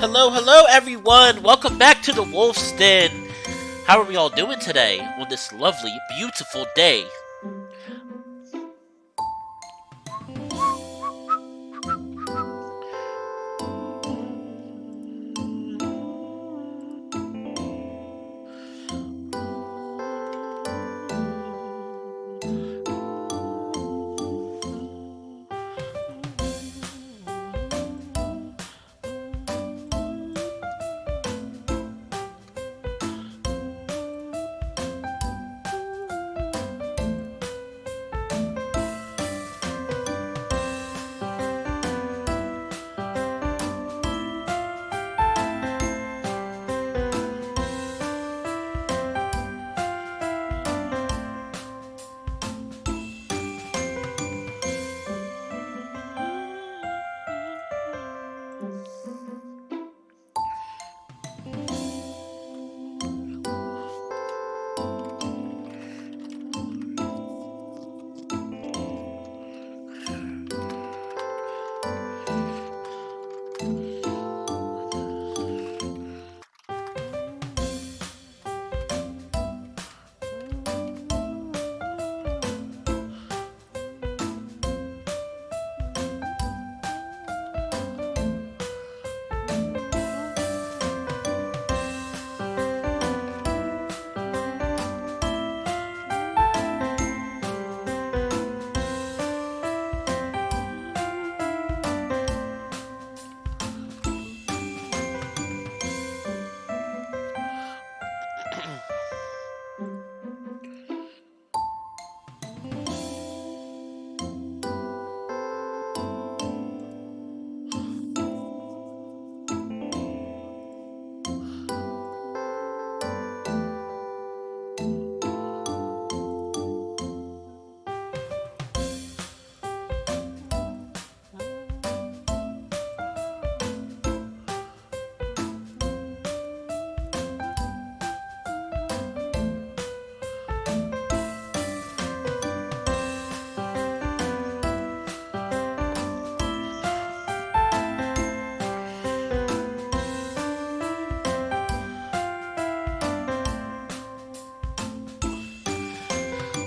Hello everyone! Welcome back to the Wolf's Den! How are we all doing today on this lovely, beautiful day?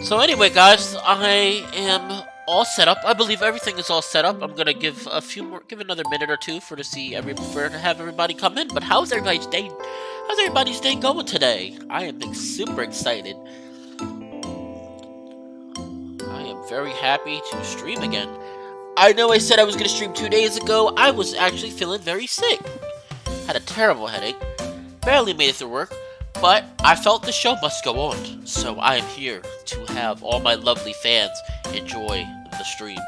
So anyway guys, I am all set up. I believe everything is all set up. I'm gonna give another minute or two to have everybody come in. But how's everybody's day? How's everybody's day going today? I am super excited. I am very happy to stream again. I know I said I was gonna stream 2 days ago. I was actually feeling very sick. Had a terrible headache. Barely made it through work. But I felt the show must go on, so I am here to have all my lovely fans enjoy the stream.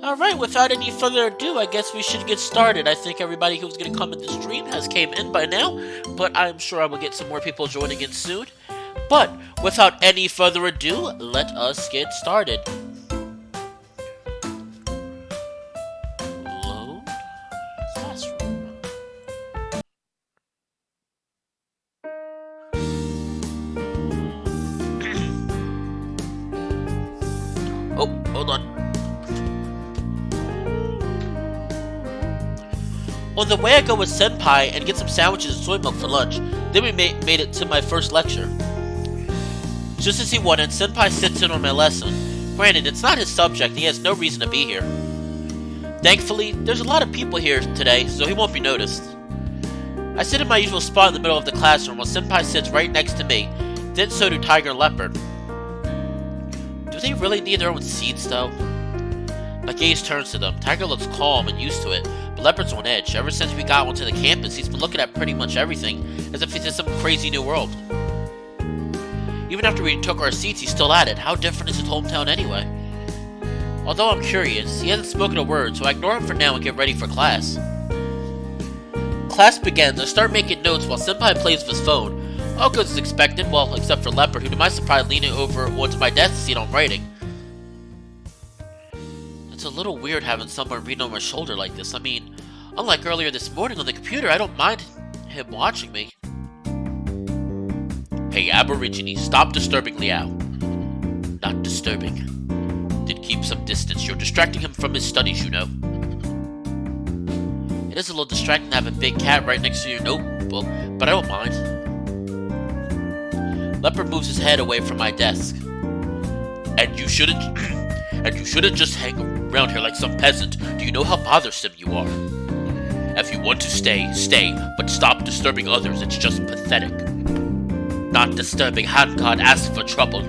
Alright, without any further ado, I guess we should get started. I think everybody who's going to come in the stream has came in by now, but I'm sure I will get some more people joining in soon. But, without any further ado, let us get started. Load classroom. Oh, hold on. On the way, I go with Senpai and get some sandwiches and soy milk for lunch. Then we made it to my first lecture. Just as he wanted, Senpai sits in on my lesson. Granted, it's not his subject and he has no reason to be here. Thankfully, there's a lot of people here today, so he won't be noticed. I sit in my usual spot in the middle of the classroom while Senpai sits right next to me. Then so do Tiger and Leopard. Do they really need their own seats, though? My gaze turns to them. Tiger looks calm and used to it, but Leopard's on edge. Ever since we got onto the campus, he's been looking at pretty much everything, as if he's in some crazy new world. Even after we took our seats, he's still at it. How different is his hometown anyway? Although I'm curious, he hasn't spoken a word, so I ignore him for now and get ready for class. Class begins. I start making notes while Senpai plays with his phone. All good as expected, well, except for Leopard, who to my surprise leaning over onto my desk to see it on writing. It's a little weird having someone reading over my shoulder like this. I mean, unlike earlier this morning on the computer, I don't mind him watching me. Hey, Aborigine, stop disturbing Liao. Not disturbing. Did keep some distance. You're distracting him from his studies, you know. It is a little distracting to have a big cat right next to your notebook, but I don't mind. Leopard moves his head away from my desk. And you shouldn't just hang around here like some peasant. Do you know how bothersome you are? If you want to stay, stay, but stop disturbing others. It's just pathetic. Not disturbing hand god asks for trouble.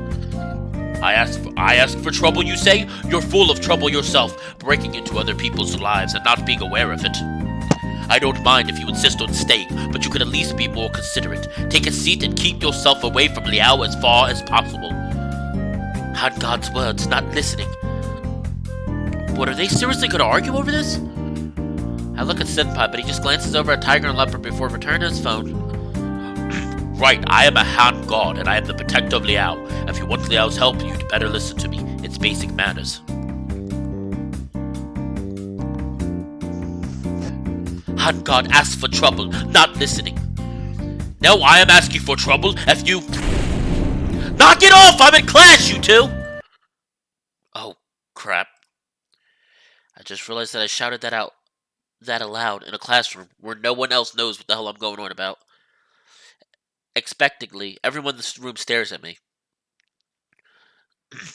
I ask for trouble, you say? You're full of trouble yourself, breaking into other people's lives and not being aware of it. I don't mind if you insist on staying, but you could at least be more considerate. Take a seat and keep yourself away from Liao as far as possible. Hand God's words, not listening. What, are they seriously gonna argue over this? I look at Senpai, but he just glances over at Tiger and Leopard before returning to his phone. Right, I am a hand god, and I am the protector of Liao. If you want Liao's help, you'd better listen to me. It's basic manners. Hand god asks for trouble, not listening. No, I am asking for trouble. If you... Knock it off! I'm in class, you two! Oh, crap. I just realized that I shouted that aloud in a classroom where no one else knows what the hell I'm going on about. Expectantly, everyone in this room stares at me.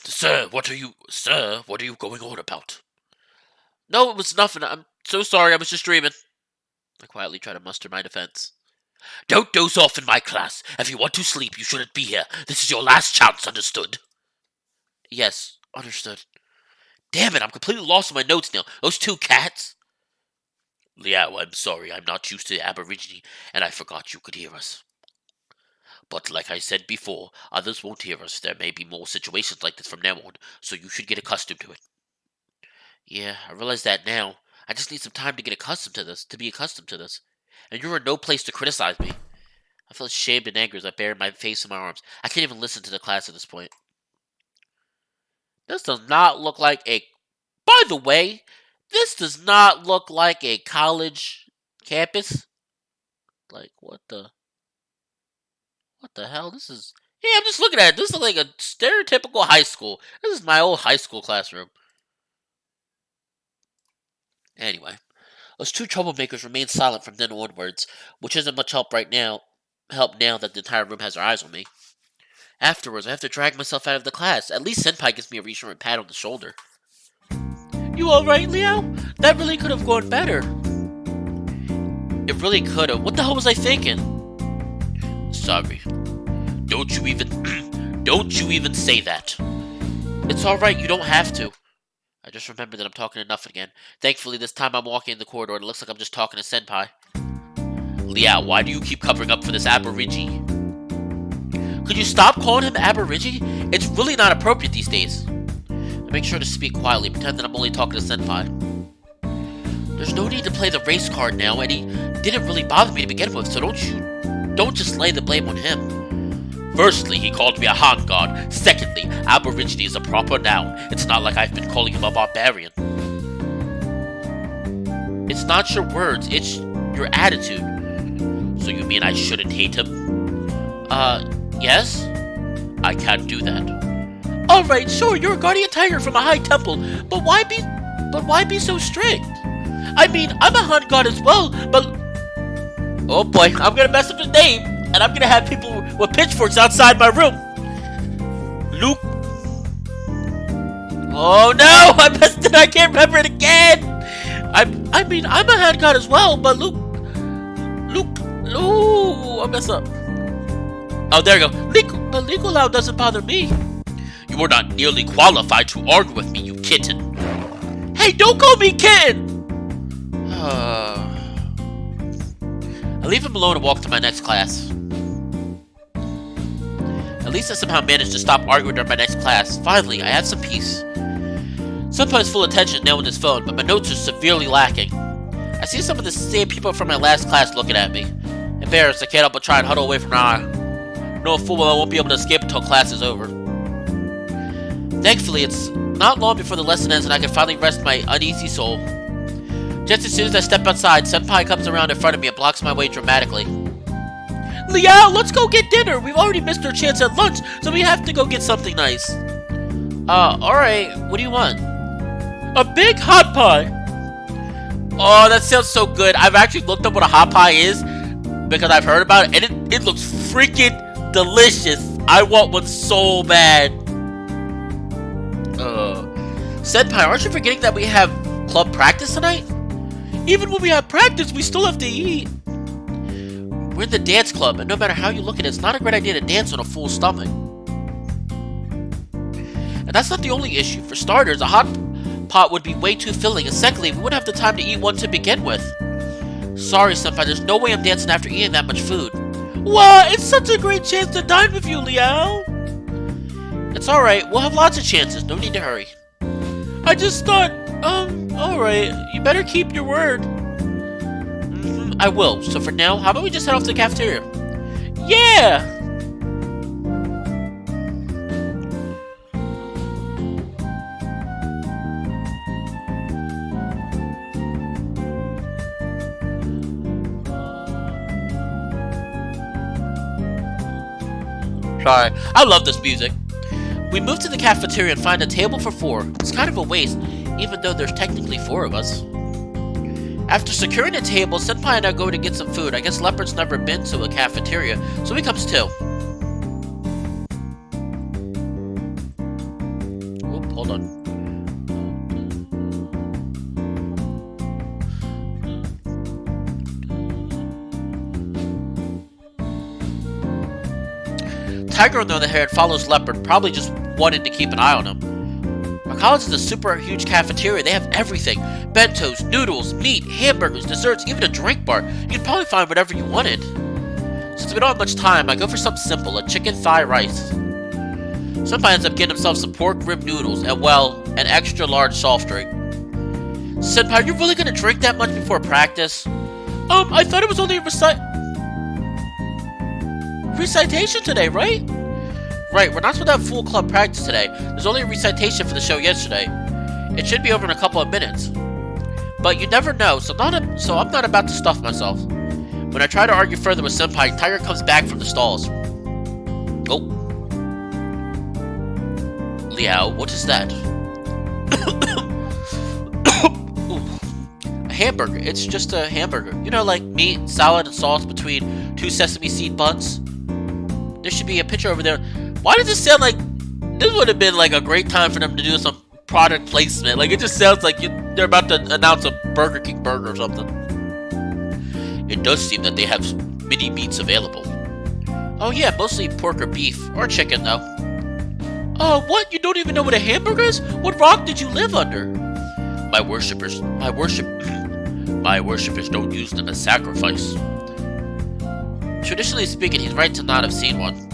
Sir, what are you going on about? No, it was nothing. I'm so sorry, I was just dreaming. I quietly try to muster my defense. Don't doze off in my class. If you want to sleep, you shouldn't be here. This is your last chance, understood? Yes, understood. Damn it, I'm completely lost in my notes now. Those two cats? Liao, I'm sorry. I'm not used to Aborigine, and I forgot you could hear us. But like I said before, others won't hear us. There may be more situations like this from now on, so you should get accustomed to it. Yeah, I realize that now. I just need some time to get accustomed to this, And you're in no place to criticize me. I feel ashamed and angry as I bury my face in my arms. I can't even listen to the class at this point. This does not look like a... By the way, this does not look like a college campus. Like, what the hell? This is... Yeah, I'm just looking at it. This is like a stereotypical high school. This is my old high school classroom. Anyway, those two troublemakers remain silent from then onwards, which isn't much help now that the entire room has their eyes on me. Afterwards, I have to drag myself out of the class. At least Senpai gives me a reassuring pat on the shoulder. You alright, Liao? That really could have gone better. It really could have. What the hell was I thinking? Sorry. Don't you even say that. It's alright, you don't have to. I just remembered that I'm talking enough again. Thankfully, this time I'm walking in the corridor and it looks like I'm just talking to Senpai. Liao, why do you keep covering up for this Aborigine? Could you stop calling him Aborigine? It's really not appropriate these days. I make sure to speak quietly, pretend that I'm only talking to Senpai. There's no need to play the race card now, and he didn't really bother me to begin with, so don't just lay the blame on him. Firstly, he called me a Han god. Secondly, Aborigine is a proper noun. It's not like I've been calling him a barbarian. It's not your words, it's your attitude. So you mean I shouldn't hate him? Yes? I can't do that. Alright, sure, you're a guardian tiger from a high temple, but why be so strict? I mean, I'm a Han god as well, but... Oh boy, I'm gonna mess up his name, and I'm gonna have people with pitchforks outside my room. Luke. Oh no, I messed it, I can't remember it again. I mean, I'm a Han god as well, but Luke, I messed up. Oh, there you go. But Nicolau doesn't bother me. You are not nearly qualified to argue with me, you kitten. Hey, don't call me kitten! I leave him alone and walk to my next class. At least I somehow managed to stop arguing during my next class. Finally, I have some peace. Senpai's full attention now on his phone, but my notes are severely lacking. I see some of the same people from my last class looking at me. Embarrassed, I can't help but try and huddle away from their eye. Knowing full well I won't be able to escape until class is over. Thankfully, it's not long before the lesson ends and I can finally rest my uneasy soul. Just as soon as I step outside, Senpai comes around in front of me and blocks my way dramatically. Liao, let's go get dinner! We've already missed our chance at lunch, so we have to go get something nice. Alright, what do you want? A big hot pie! Oh, that sounds so good. I've actually looked up what a hot pie is, because I've heard about it, and it looks freaking delicious. I want one so bad. Senpai, aren't you forgetting that we have club practice tonight? Even when we have practice, we still have to eat. We're in the dance club, and no matter how you look at it, it's not a great idea to dance on a full stomach. And that's not the only issue. For starters, a hot pot would be way too filling, and secondly, we wouldn't have the time to eat one to begin with. Sorry, Senpai, there's no way I'm dancing after eating that much food. What? It's such a great chance to dine with you, Liao! It's alright, we'll have lots of chances, no need to hurry. I just thought, alright, you better keep your word. I will, so for now, how about we just head off to the cafeteria? Yeah! Sorry, I love this music. We move to the cafeteria and find a table for 4. It's kind of a waste, even though there's technically 4 of us. After securing a table, Senpai and I go to get some food. I guess Leopard's never been to a cafeteria, so he comes too. Oop, hold on. Tiger, on the other hand, follows Leopard, probably just wanted to keep an eye on him. Our college is a super huge cafeteria. They have everything. Bentos, noodles, meat, hamburgers, desserts, even a drink bar. You can probably find whatever you wanted. Since we don't have much time, I go for something simple, a chicken thigh rice. Senpai ends up getting himself some pork rib noodles and, well, an extra large soft drink. Senpai, are you really gonna drink that much before practice? I thought it was only a recitation today, right? Right, we're not supposed to have full club practice today. There's only a recitation for the show yesterday. It should be over in a couple of minutes. But you never know, so I'm not about to stuff myself. When I try to argue further with Senpai, Tiger comes back from the stalls. Oh. Liao, what is that? A hamburger. It's just a hamburger. You know, like meat, salad, and sauce between 2 sesame seed buns. There should be a picture over there. Why does it sound like this would have been like a great time for them to do some product placement? Like, it just sounds like they're about to announce a Burger King burger or something. It does seem that they have mini meats available. Oh yeah, mostly pork or beef, or chicken though. Oh, what? You don't even know what a hamburger is? What rock did you live under? My worshippers don't use them as sacrifice. Traditionally speaking, he's right to not have seen one.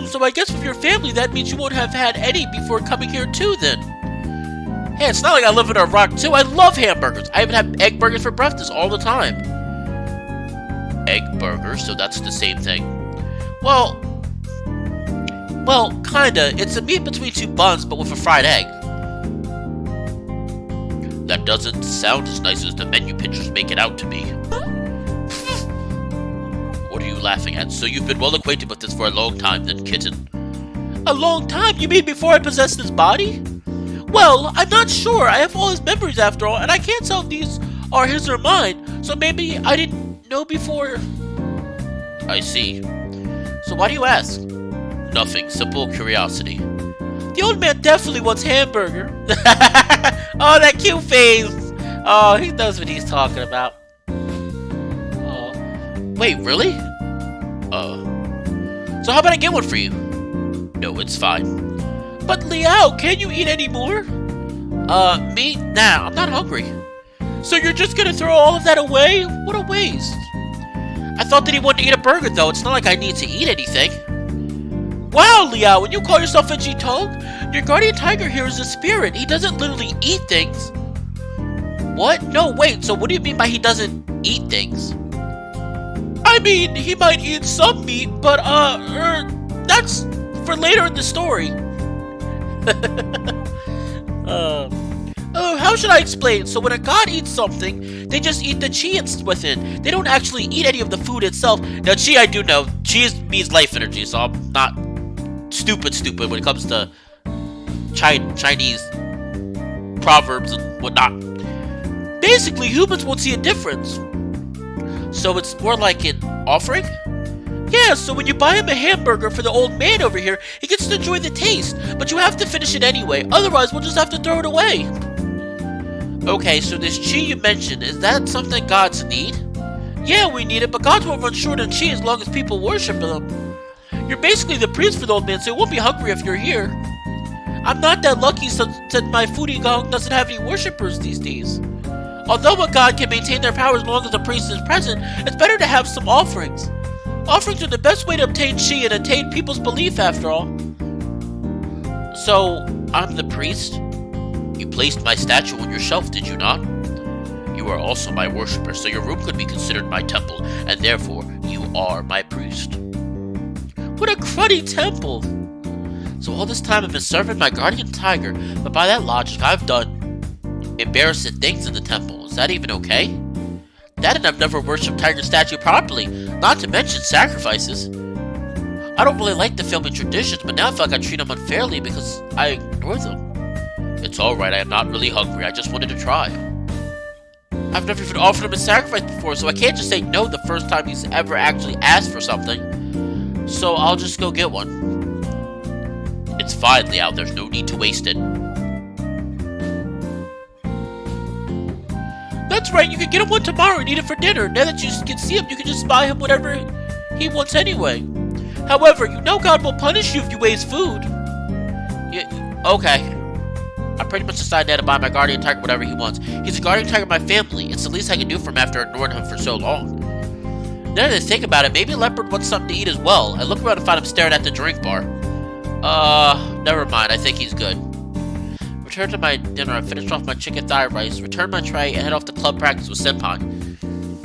So I guess with your family, that means you won't have had any before coming here too, then. Hey, it's not like I live in a rock too. I love hamburgers. I even have egg burgers for breakfast all the time. Egg burgers? So that's the same thing. Well, kinda. It's a meat between 2 buns, but with a fried egg. That doesn't sound as nice as the menu pictures make it out to be. What are you laughing at? So you've been well acquainted with this for a long time then, kitten. A long time? You mean before I possessed this body? Well, I'm not sure. I have all his memories after all, and I can't tell if these are his or mine, so maybe I didn't know before. I see. So why do you ask? Nothing. Simple curiosity. The old man definitely wants hamburger. Oh, that cute face. Oh, he knows what he's talking about. Oh. Wait, really? So how about I get one for you? No, it's fine. But Liao, can you eat any more? Me? Nah, I'm not hungry. So you're just gonna throw all of that away? What a waste. I thought that he wanted to eat a burger though. It's not like I need to eat anything. Wow, Liao, when you call yourself a Jitong, your guardian tiger here is a spirit. He doesn't literally eat things. What? No, wait, so what do you mean by he doesn't eat things? I mean, he might eat some meat, but, that's for later in the story. How should I explain? So when a god eats something, they just eat the chi it's within. They don't actually eat any of the food itself. Now, chi I do know. Chi means life energy, so I'm not stupid when it comes to Chinese proverbs and whatnot. Basically, humans won't see a difference. So it's more like an offering? Yeah, so when you buy him a hamburger for the old man over here, he gets to enjoy the taste, but you have to finish it anyway, otherwise we'll just have to throw it away. Okay, so this chi you mentioned, is that something gods need? Yeah, we need it, but gods won't run short on chi as long as people worship them. You're basically the priest for the old man, so he won't be hungry if you're here. I'm not that lucky since my foodie gong doesn't have any worshippers these days. Although a god can maintain their power as long as the priest is present, it's better to have some offerings. Offerings are the best way to obtain chi and attain people's belief, after all. So, I'm the priest? You placed my statue on your shelf, did you not? You are also my worshipper, so your room could be considered my temple, and therefore, you are my priest. What a cruddy temple! So all this time I've been serving my guardian tiger, but by that logic, I've done embarrassing things in the temple. Is that even okay? That and I've never worshipped tiger statue properly, not to mention sacrifices. I don't really like the family traditions, but now I feel like I treat them unfairly because I ignore them. It's alright, I am not really hungry, I just wanted to try. I've never even offered him a sacrifice before, so I can't just say no the first time he's ever actually asked for something. So I'll just go get one. It's fine, Liao, there's no need to waste it. That's right, you can get him one tomorrow and eat it for dinner. Now that you can see him, you can just buy him whatever he wants anyway. However, you know God will punish you if you waste food. Yeah, okay. I pretty much decided now to buy my guardian tiger whatever he wants. He's a guardian tiger of my family. It's the least I can do for him after ignoring him for so long. Now that I think about it, maybe Leopard wants something to eat as well. I look around and find him staring at the drink bar. Never mind, I think he's good. Return to my dinner, I finished off my chicken thigh rice, return my tray, and head off to club practice with Senpai.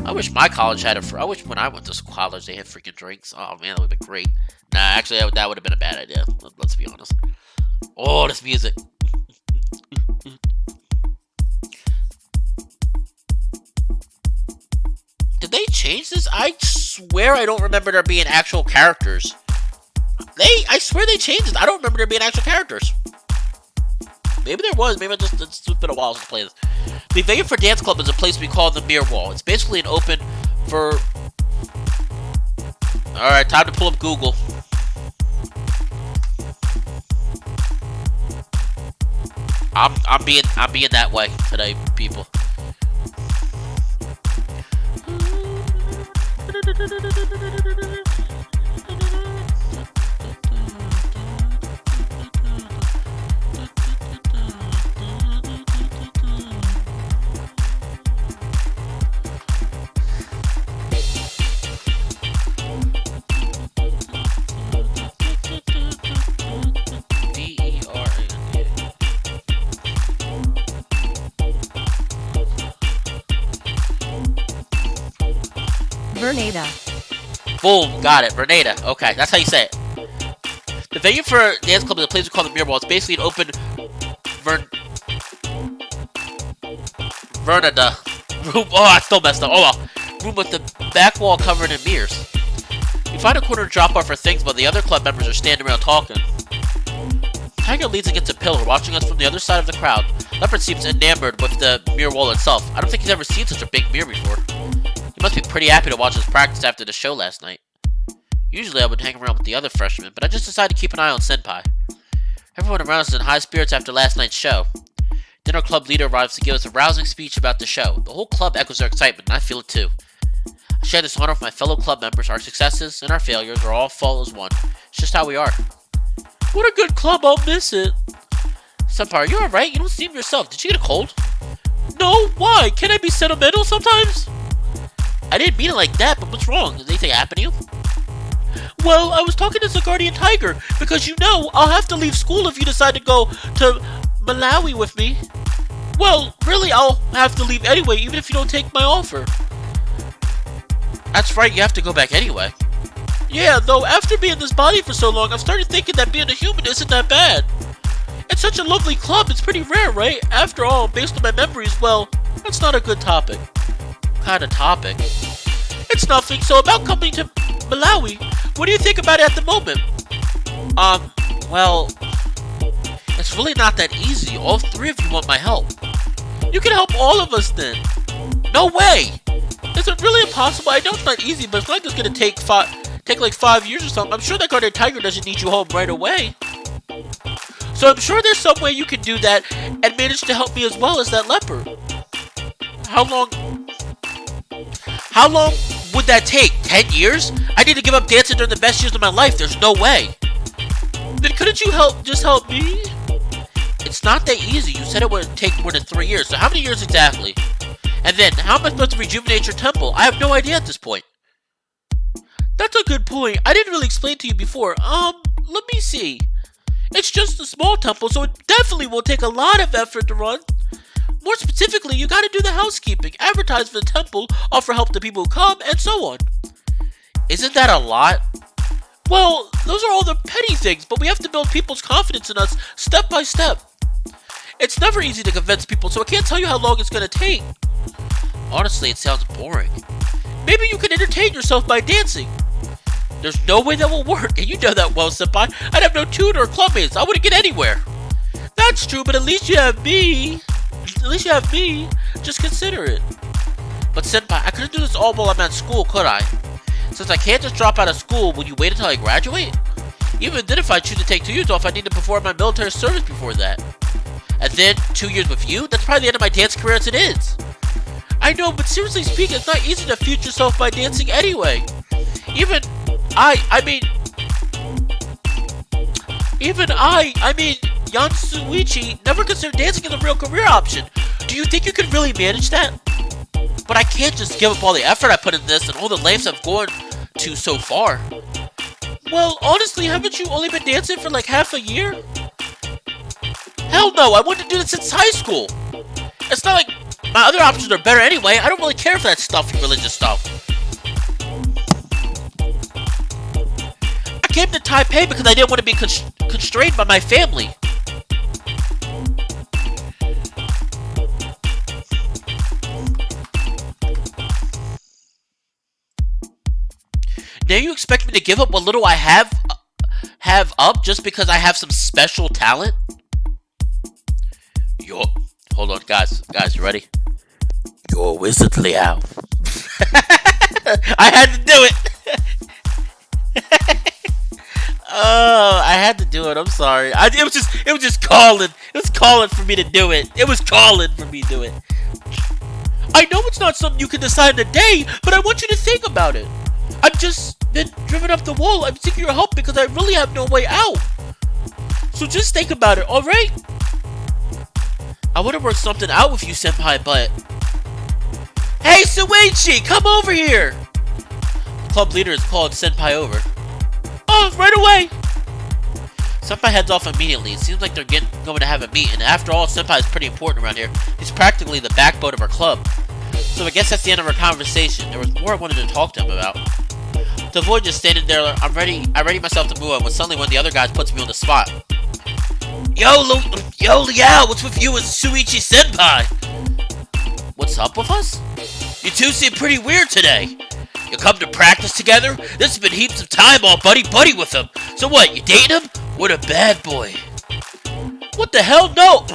I wish my college had I wish when I went to college they had freaking drinks. Oh man, that would have been great. Nah, actually that would have been a bad idea. Let's be honest. Oh, this music. Did they change this? I swear I don't remember there being actual characters. I swear they changed it. I don't remember there being actual characters. Maybe there was. Maybe it's been a while since I played this. The venue for Dance Club is a place we call the Mirror Wall. It's basically an open for... Alright, time to pull up Google. I'm being that way today, people. Vernada. Boom, got it. Vernada. Okay, that's how you say it. The venue for Dance Club is a place we call the Mirror Wall. It's basically an open Vernada room. Oh, I still messed up. Oh well. Room with the back wall covered in mirrors. You find a corner to drop off for things, but the other club members are standing around talking. Tiger leans against a pillar, watching us from the other side of the crowd. Leopard seems enamored with the mirror wall itself. I don't think he's ever seen such a big mirror before. He must be pretty happy to watch us practice after the show last night. Usually I would hang around with the other freshmen, but I just decided to keep an eye on Senpai. Everyone around us is in high spirits after last night's show. Dinner club leader arrives to give us a rousing speech about the show. The whole club echoes their excitement, and I feel it too. I share this honor with my fellow club members. Our successes and our failures are all fall as one. It's just how we are. What a good club, I'll miss it. Senpai, are you alright? You don't seem yourself. Did you get a cold? No, why? Can I be sentimental sometimes? I didn't mean it like that, but what's wrong? Did anything happen to you? Well, I was talking to the guardian tiger, because you know, I'll have to leave school if you decide to go to Malawi with me. Well, really, I'll have to leave anyway, even if you don't take my offer. That's right, you have to go back anyway. Yeah, though after being in this body for so long, I've started thinking that being a human isn't that bad. It's such a lovely club, it's pretty rare, right? After all, based on my memories, well, that's not a good topic. Kind of topic. It's nothing, so about coming to Malawi, what do you think about it at the moment? Well, it's really not that easy. All three of you want my help. You can help all of us then. No way! Is it really impossible? I know it's not easy, but it's not like it's gonna take like 5 years or something. I'm sure that guardian tiger doesn't need you home right away. So I'm sure there's some way you can do that and manage to help me as well as that leopard. How long would that take? 10 years? I need to give up dancing during the best years of my life. There's no way. Then couldn't you just help me? It's not that easy. You said it would take more than 3 years. So how many years exactly? And then, how am I supposed to rejuvenate your temple? I have no idea at this point. That's a good point. I didn't really explain to you before. Let me see. It's just a small temple, so it definitely will take a lot of effort to run. More specifically, you gotta do the housekeeping, advertise for the temple, offer help to people who come, and so on. Isn't that a lot? Well, those are all the petty things, but we have to build people's confidence in us step by step. It's never easy to convince people, so I can't tell you how long it's gonna take. Honestly, it sounds boring. Maybe you can entertain yourself by dancing. There's no way that will work, and you know that well, Senpai. I'd have no tutor or clubmates. I wouldn't get anywhere. That's true, but at least you have me. Just consider it. But Senpai, I couldn't do this all while I'm at school, could I? Since I can't just drop out of school, would you wait until I graduate? Even then, if I choose to take 2 years off, I need to perform my military service before that. And then, 2 years with you? That's probably the end of my dance career as it is. I know, but seriously speaking, it's not easy to future yourself by dancing anyway. Even Yansuichi never considered dancing as a real career option. Do you think you could really manage that? But I can't just give up all the effort I put in this and all the lengths I've gone to so far. Well, honestly, haven't you only been dancing for like half a year? Hell no, I wanted to do this since high school. It's not like my other options are better anyway. I don't really care for that stuff, religious stuff. I came to Taipei because I didn't want to be constrained by my family. Now you expect me to give up what little I have up just because I have some special talent? Hold on, guys, you ready? Your wizard Liao. I had to do it. Oh, I had to do it. I'm sorry. It was just calling. It was calling for me to do it. It was calling for me to do it. I know it's not something you can decide in a day, but I want you to think about it. I've just been driven up the wall. I'm seeking your help because I really have no way out. So just think about it, alright? I would have worked something out with you, Senpai, but... Hey, Suichi! Come over here! The club leader has called Senpai over. Oh, right away! Senpai heads off immediately. It seems like they're going to have a meet, and after all, Senpai is pretty important around here. He's practically the backbone of our club. So I guess that's the end of our conversation. There was more I wanted to talk to him about. To avoid just standing there, I ready myself to move on when suddenly one of the other guys puts me on the spot. Yo, Liao, what's with you and Suichi Senpai? What's up with us? You two seem pretty weird today. You come to practice together? This has been heaps of time all buddy-buddy with him. So what, you dating him? What a bad boy. What the hell? No!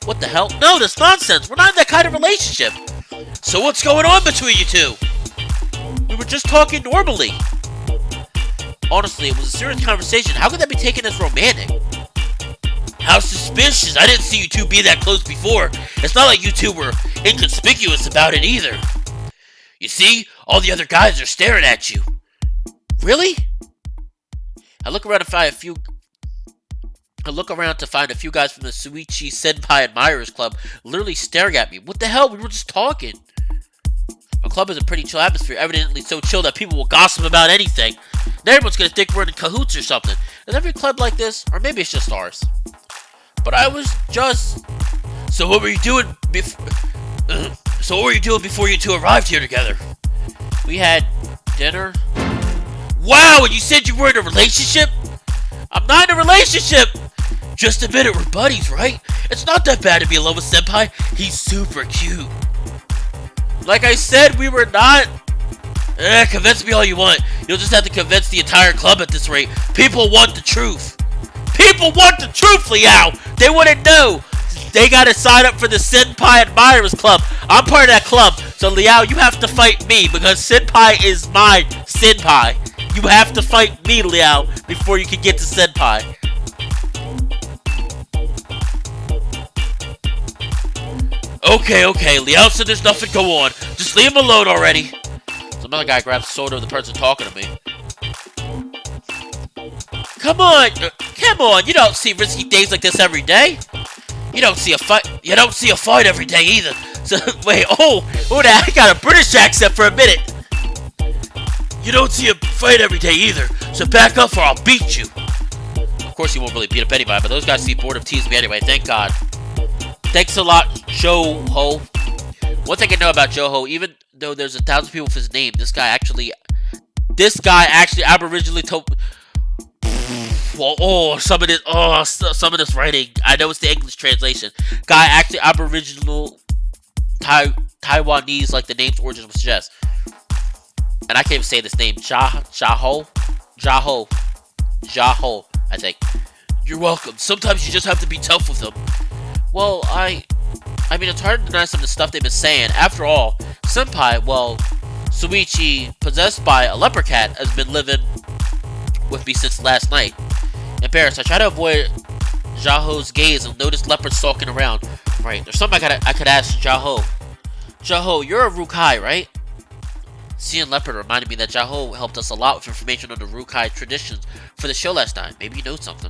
What the hell? No, that's nonsense. We're not in that kind of relationship. So what's going on between you two? We were just talking normally. Honestly, it was a serious conversation. How could that be taken as romantic? How suspicious. I didn't see you two be that close before. It's not like you two were inconspicuous about it either. You see? All the other guys are staring at you. Really? I look around to find a few guys from the Suichi Senpai Admirers Club literally staring at me. What the hell? We were just talking. Our club is a pretty chill atmosphere, evidently so chill that people will gossip about anything. And everyone's gonna think we're in cahoots or something. Is every club like this? Or maybe it's just ours. But I was just... So what were you doing before you two arrived here together? We had dinner. Wow, and you said you were in a relationship? I'm not in a relationship! Just admit it, we're buddies, right? It's not that bad to be in love with Senpai. He's super cute. Like I said, we were not... convince me all you want. You'll just have to convince the entire club at this rate. People want the truth. People want the truth, Liao! They wouldn't know. They gotta sign up for the Senpai Admirers Club. I'm part of that club. So Liao, you have to fight me because Senpai is my Senpai. You have to fight me, Liao, before you can get to Senpai. Okay, Liao said there's nothing to go on. Just leave him alone already. Some other guy grabs the sword of the person talking to me. Come on, you don't see risky days like this every day. You don't see a fight every day either. So, wait, I got a British accent for a minute. You don't see a fight every day either, so back up or I'll beat you. Of course, he won't really beat up anybody, but those guys seem bored of teasing me anyway, thank God. Thanks a lot, Joho. One thing I know about Joho, even though there's 1,000 people with his name, this guy actually aboriginally told... some of this writing, I know it's the English translation. Guy actually aboriginal Taiwanese, like the name's origin would suggest. And I can't even say this name. Jaho, I think. You're welcome. Sometimes you just have to be tough with them. Well, I mean, it's hard to deny some of the stuff they've been saying. After all, Senpai, Suichi, possessed by a leopard cat, has been living with me since last night. Embarrassed, I try to avoid Jaho's gaze and notice leopards stalking around. Right, there's something I could ask Jaho. Jaho, you're a Rukai, right? Seeing leopard reminded me that Jaho helped us a lot with information on the Rukai traditions for the show last time. Maybe you know something.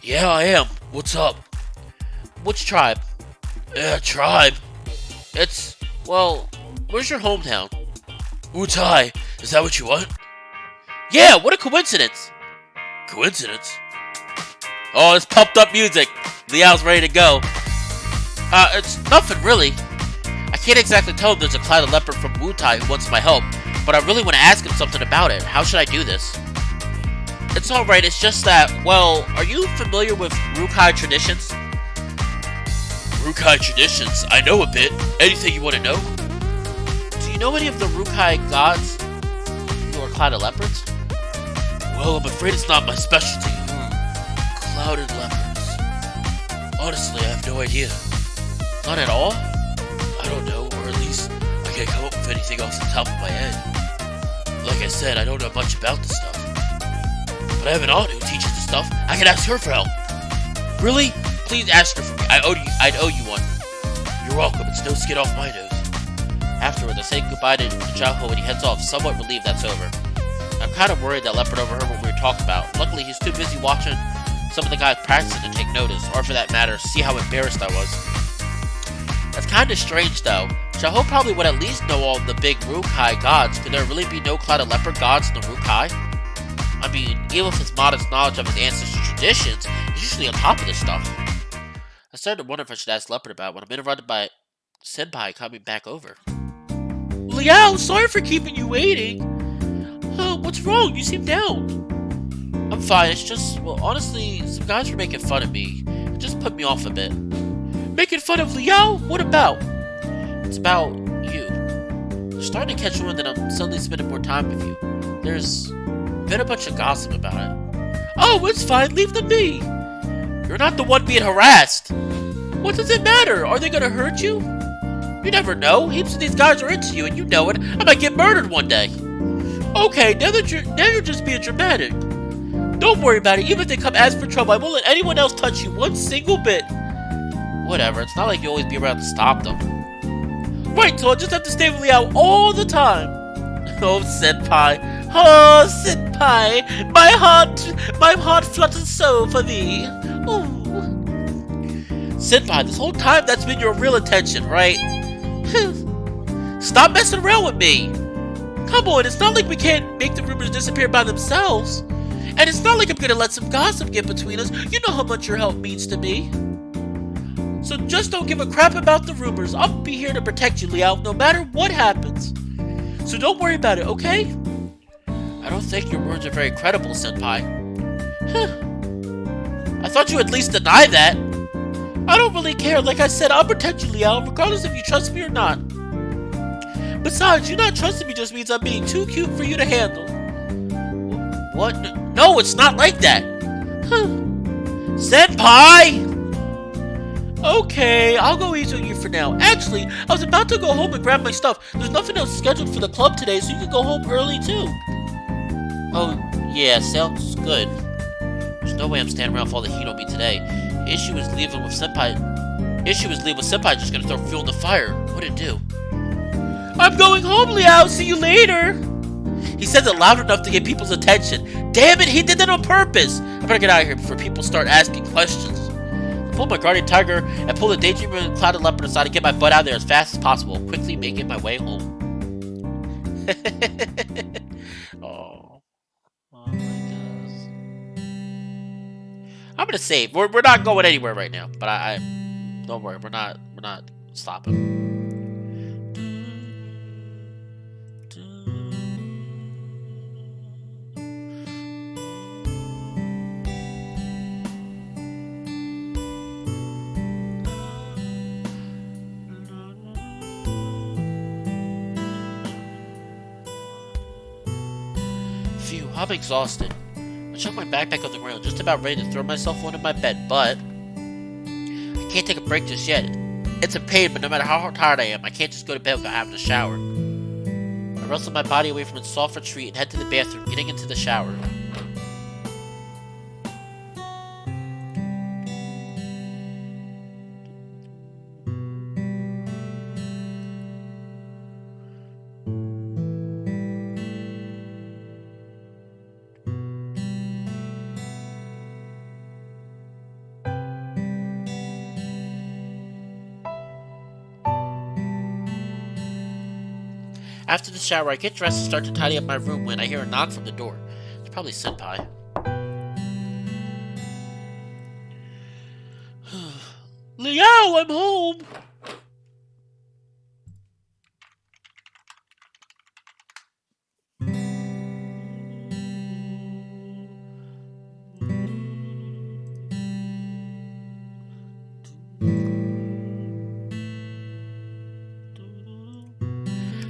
Yeah, I am. What's up? Which tribe? Tribe? It's, where's your hometown? Utai. Is that what you want? Yeah, what a coincidence. Coincidence? Oh, it's pumped up music. Liao's ready to go. It's nothing really. I can't exactly tell him there's a clouded leopard from Wutai who wants my help, but I really want to ask him something about it. How should I do this? It's alright, it's just that, are you familiar with Rukai traditions? Rukai traditions? I know a bit. Anything you want to know? Do you know any of the Rukai gods who are clouded leopards? Well, I'm afraid it's not my specialty. Clouded leopards. Honestly, I have no idea. Not at all? I don't know, or at least I can't come up with anything off the top of my head. Like I said, I don't know much about this stuff. But I have an aunt who teaches this stuff. I can ask her for help. Really? Please ask her for me. I'd owe you one. You're welcome. It's no skin off my nose. Afterwards, I say goodbye to Jaho and he heads off, somewhat relieved that's over. I'm kind of worried that Leopard overheard what we were talking about. Luckily, he's too busy watching some of the guys practicing to take notice, or for that matter, see how embarrassed I was. That's kind of strange, though. Jaho probably would at least know all the big Rukai gods. Could there really be no clouded leopard gods in the Rukai? I mean, even with his modest knowledge of his ancestors' traditions, he's usually on top of this stuff. I started to wonder if I should ask Leopard about it when I'm interrupted by Senpai coming back over. Liao, sorry for keeping you waiting. What's wrong? You seem down. I'm fine, it's just, honestly, some guys were making fun of me. It just put me off a bit. Making fun of Liao? What about? It's about you. They're starting to catch on that I'm suddenly spending more time with you. There's been a bunch of gossip about it. Oh, it's fine, leave them be. You're not the one being harassed. What does it matter? Are they gonna hurt you? You never know. Heaps of these guys are into you and you know it. I might get murdered one day. Okay, now you're just being dramatic. Don't worry about it. Even if they come ask for trouble, I won't let anyone else touch you one single bit. Whatever, it's not like you always be around to stop them. Right, so I'll just have to stay with Liao all the time. Oh, Senpai. Oh, Senpai. My heart flutters so for thee. Ooh. Senpai, this whole time that's been your real intention, right? Stop messing around with me! Come on, it's not like we can't make the rumors disappear by themselves. And it's not like I'm gonna let some gossip get between us. You know how much your help means to me. So just don't give a crap about the rumors. I'll be here to protect you, Liao, no matter what happens. So don't worry about it, okay? I don't think your words are very credible, Senpai. I thought you would at least deny that. I don't really care. Like I said, I'll protect you, Liao, regardless if you trust me or not. Besides, you not trusting me just means I'm being too cute for you to handle. What? No, it's not like that. Senpai! Okay, I'll go easy on you for now. Actually, I was about to go home and grab my stuff. There's nothing else scheduled for the club today, so you can go home early too. Oh, yeah, sounds good. There's no way I'm standing around for all the heat on me today. Issue is leaving with Senpai just gonna throw fuel in the fire. What'd it do? I'm going home, Liao. See you later. He says it loud enough to get people's attention. Damn it, he did that on purpose. I better get out of here before people start asking questions. I pull my guardian tiger and pull the daydreamer and clouded leopard aside to get my butt out of there as fast as possible, quickly making my way home. Oh my gosh. I'm gonna save. We're not going anywhere right now, but I don't worry, we're not stopping. Phew, I'm exhausted. I chucked my backpack on the ground, just about ready to throw myself onto my bed, but I can't take a break just yet. It's a pain, but no matter how tired I am, I can't just go to bed without having a shower. I wrestle my body away from its soft retreat and head to the bathroom, getting into the shower. After the shower, I get dressed and start to tidy up my room when I hear a knock from the door. It's probably Senpai. Liao, I'm home!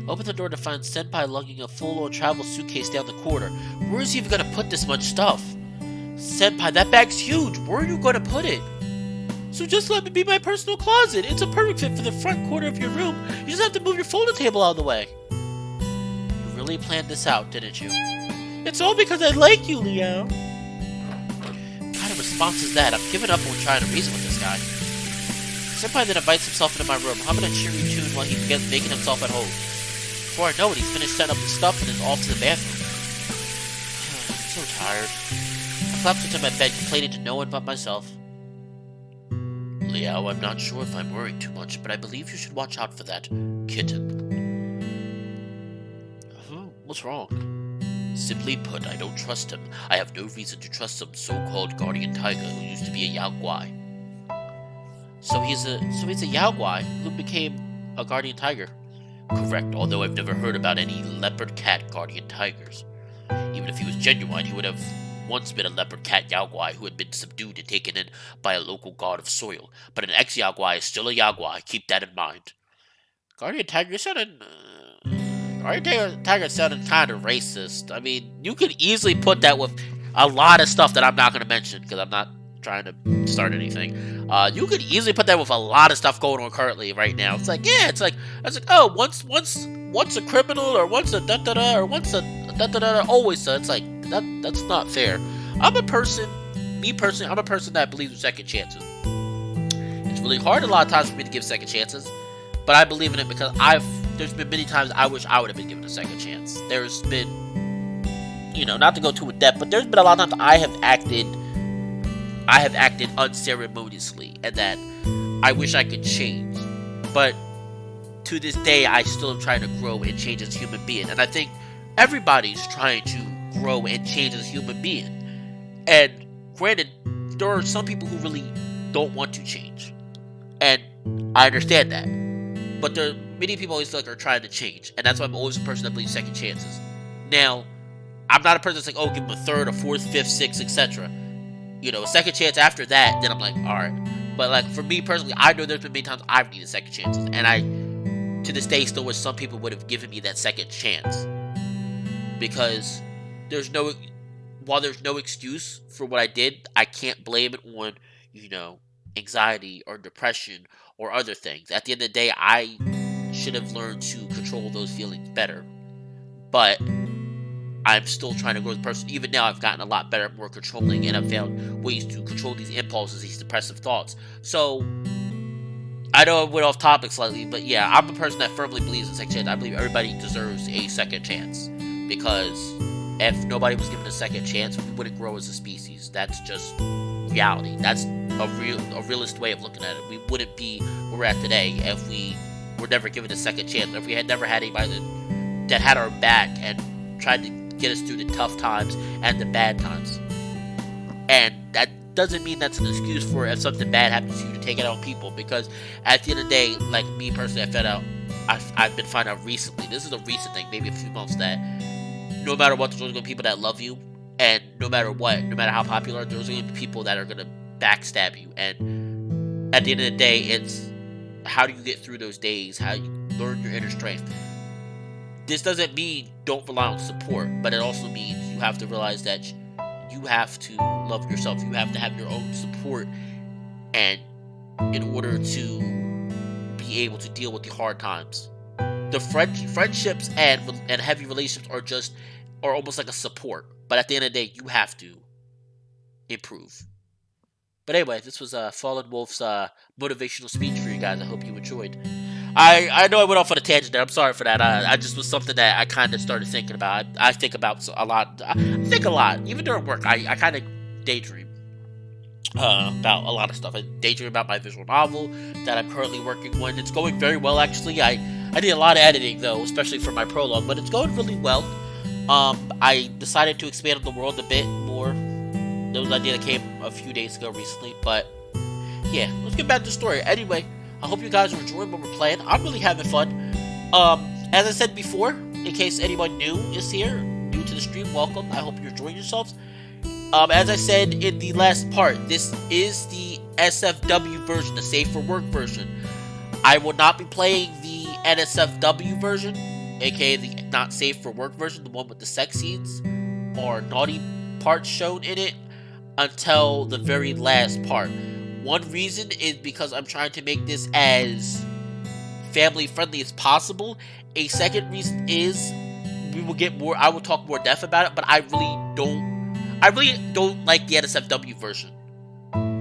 Open the door to find Senpai lugging a full-on travel suitcase down the corridor. Where is he even gonna put this much stuff? Senpai, that bag's huge. Where are you gonna put it? So just let me be my personal closet. It's a perfect fit for the front corner of your room. You just have to move your folding table out of the way. You really planned this out, didn't you? It's all because I like you, Liao. What kind of response is that? I'm giving up on trying to reason with this guy. Senpai then invites himself into my room, humming a cheery tune while he begins making himself at home. Before I know it, he's finished setting up the stuff and is off to the bathroom. I'm so tired. I collapsed into my bed, complaining to no one but myself. Liao, I'm not sure if I'm worrying too much, but I believe you should watch out for that kitten. What's wrong? Simply put, I don't trust him. I have no reason to trust some so-called guardian tiger who used to be a Yao Guai. So he's a Yao Guai who became a guardian tiger. Correct, although I've never heard about any leopard cat guardian tigers. Even if he was genuine, he would have once been a leopard cat Yao Guai who had been subdued and taken in by a local god of soil. But an ex-Yao Guai is still a Yao Guai, keep that in mind. Guardian tiger sounded kind of racist. I mean, you could easily put that with a lot of stuff that I'm not going to mention, because I'm not trying to start anything. You could easily put that with a lot of stuff going on currently right now. It's like, yeah, it's like oh, once a criminal, or once a da da da, or once a da da da, always a. It's like that's not fair. I'm a person that believes in second chances. It's really hard a lot of times for me to give second chances, but I believe in it because there's been many times I wish I would have been given a second chance. There's been, not to go too in depth, but there's been a lot of times I have acted unceremoniously, and that I wish I could change. But to this day, I still am trying to grow and change as a human being. And I think everybody's trying to grow and change as a human being. And granted, there are some people who really don't want to change. And I understand that. But there are many people always feel like are trying to change. And that's why I'm always a person that believes second chances. Now, I'm not a person that's like, oh, give them a third, a fourth, fifth, sixth, etc. You know, a second chance after that, then I'm like, alright. But like, for me personally, I know there's been many times I've needed second chances. And I, to this day, still wish some people would have given me that second chance. Because while there's no excuse for what I did, I can't blame it on, you know, anxiety or depression or other things. At the end of the day, I should have learned to control those feelings better. But I'm still trying to grow as a person. Even now, I've gotten a lot better, more controlling, and I've found ways to control these impulses, these depressive thoughts. So, I know I went off topic slightly, but yeah, I'm a person that firmly believes in second chance. I believe everybody deserves a second chance. Because if nobody was given a second chance, we wouldn't grow as a species. That's just reality. That's a realist way of looking at it. We wouldn't be where we're at today if we were never given a second chance. If we had never had anybody that had our back and tried to get us through the tough times and the bad times. And that doesn't mean that's an excuse for if something bad happens to you to take it out on people. Because at the end of the day, like me personally, I've been finding out recently, this is a recent thing, maybe a few months, that no matter what, there's always going to be people that love you, and no matter what, no matter how popular, there's going to be people that are going to backstab you. And at the end of the day, it's how do you get through those days, how you learn your inner strength. This doesn't mean don't rely on support, but it also means you have to realize that you have to love yourself. You have to have your own support, and in order to be able to deal with the hard times. The friendships and heavy relationships are almost like a support. But at the end of the day, you have to improve. But anyway, this was Fallen Wolf's motivational speech for you guys. I hope you enjoyed. I know I went off on a tangent there. I'm sorry for that. I just was something that I kind of started thinking about. I think about a lot. I think a lot. Even during work, I kind of daydream about a lot of stuff. I daydream about my visual novel that I'm currently working on. It's going very well, actually. I did a lot of editing, though, especially for my prologue, but it's going really well. I decided to expand on the world a bit more. That was an idea that came a few days ago recently, but yeah, let's get back to the story. Anyway, I hope you guys are enjoying what we're playing. I'm really having fun. As I said before, in case anyone new is here, new to the stream, welcome. I hope you're enjoying yourselves. As I said in the last part, this is the SFW version, the Safe for Work version. I will not be playing the NSFW version, aka the Not Safe for Work version, the one with the sex scenes or naughty parts shown in it, until the very last part. One reason is because I'm trying to make this as family friendly as possible. A second reason is I will talk more depth about it, but I really don't like the NSFW version.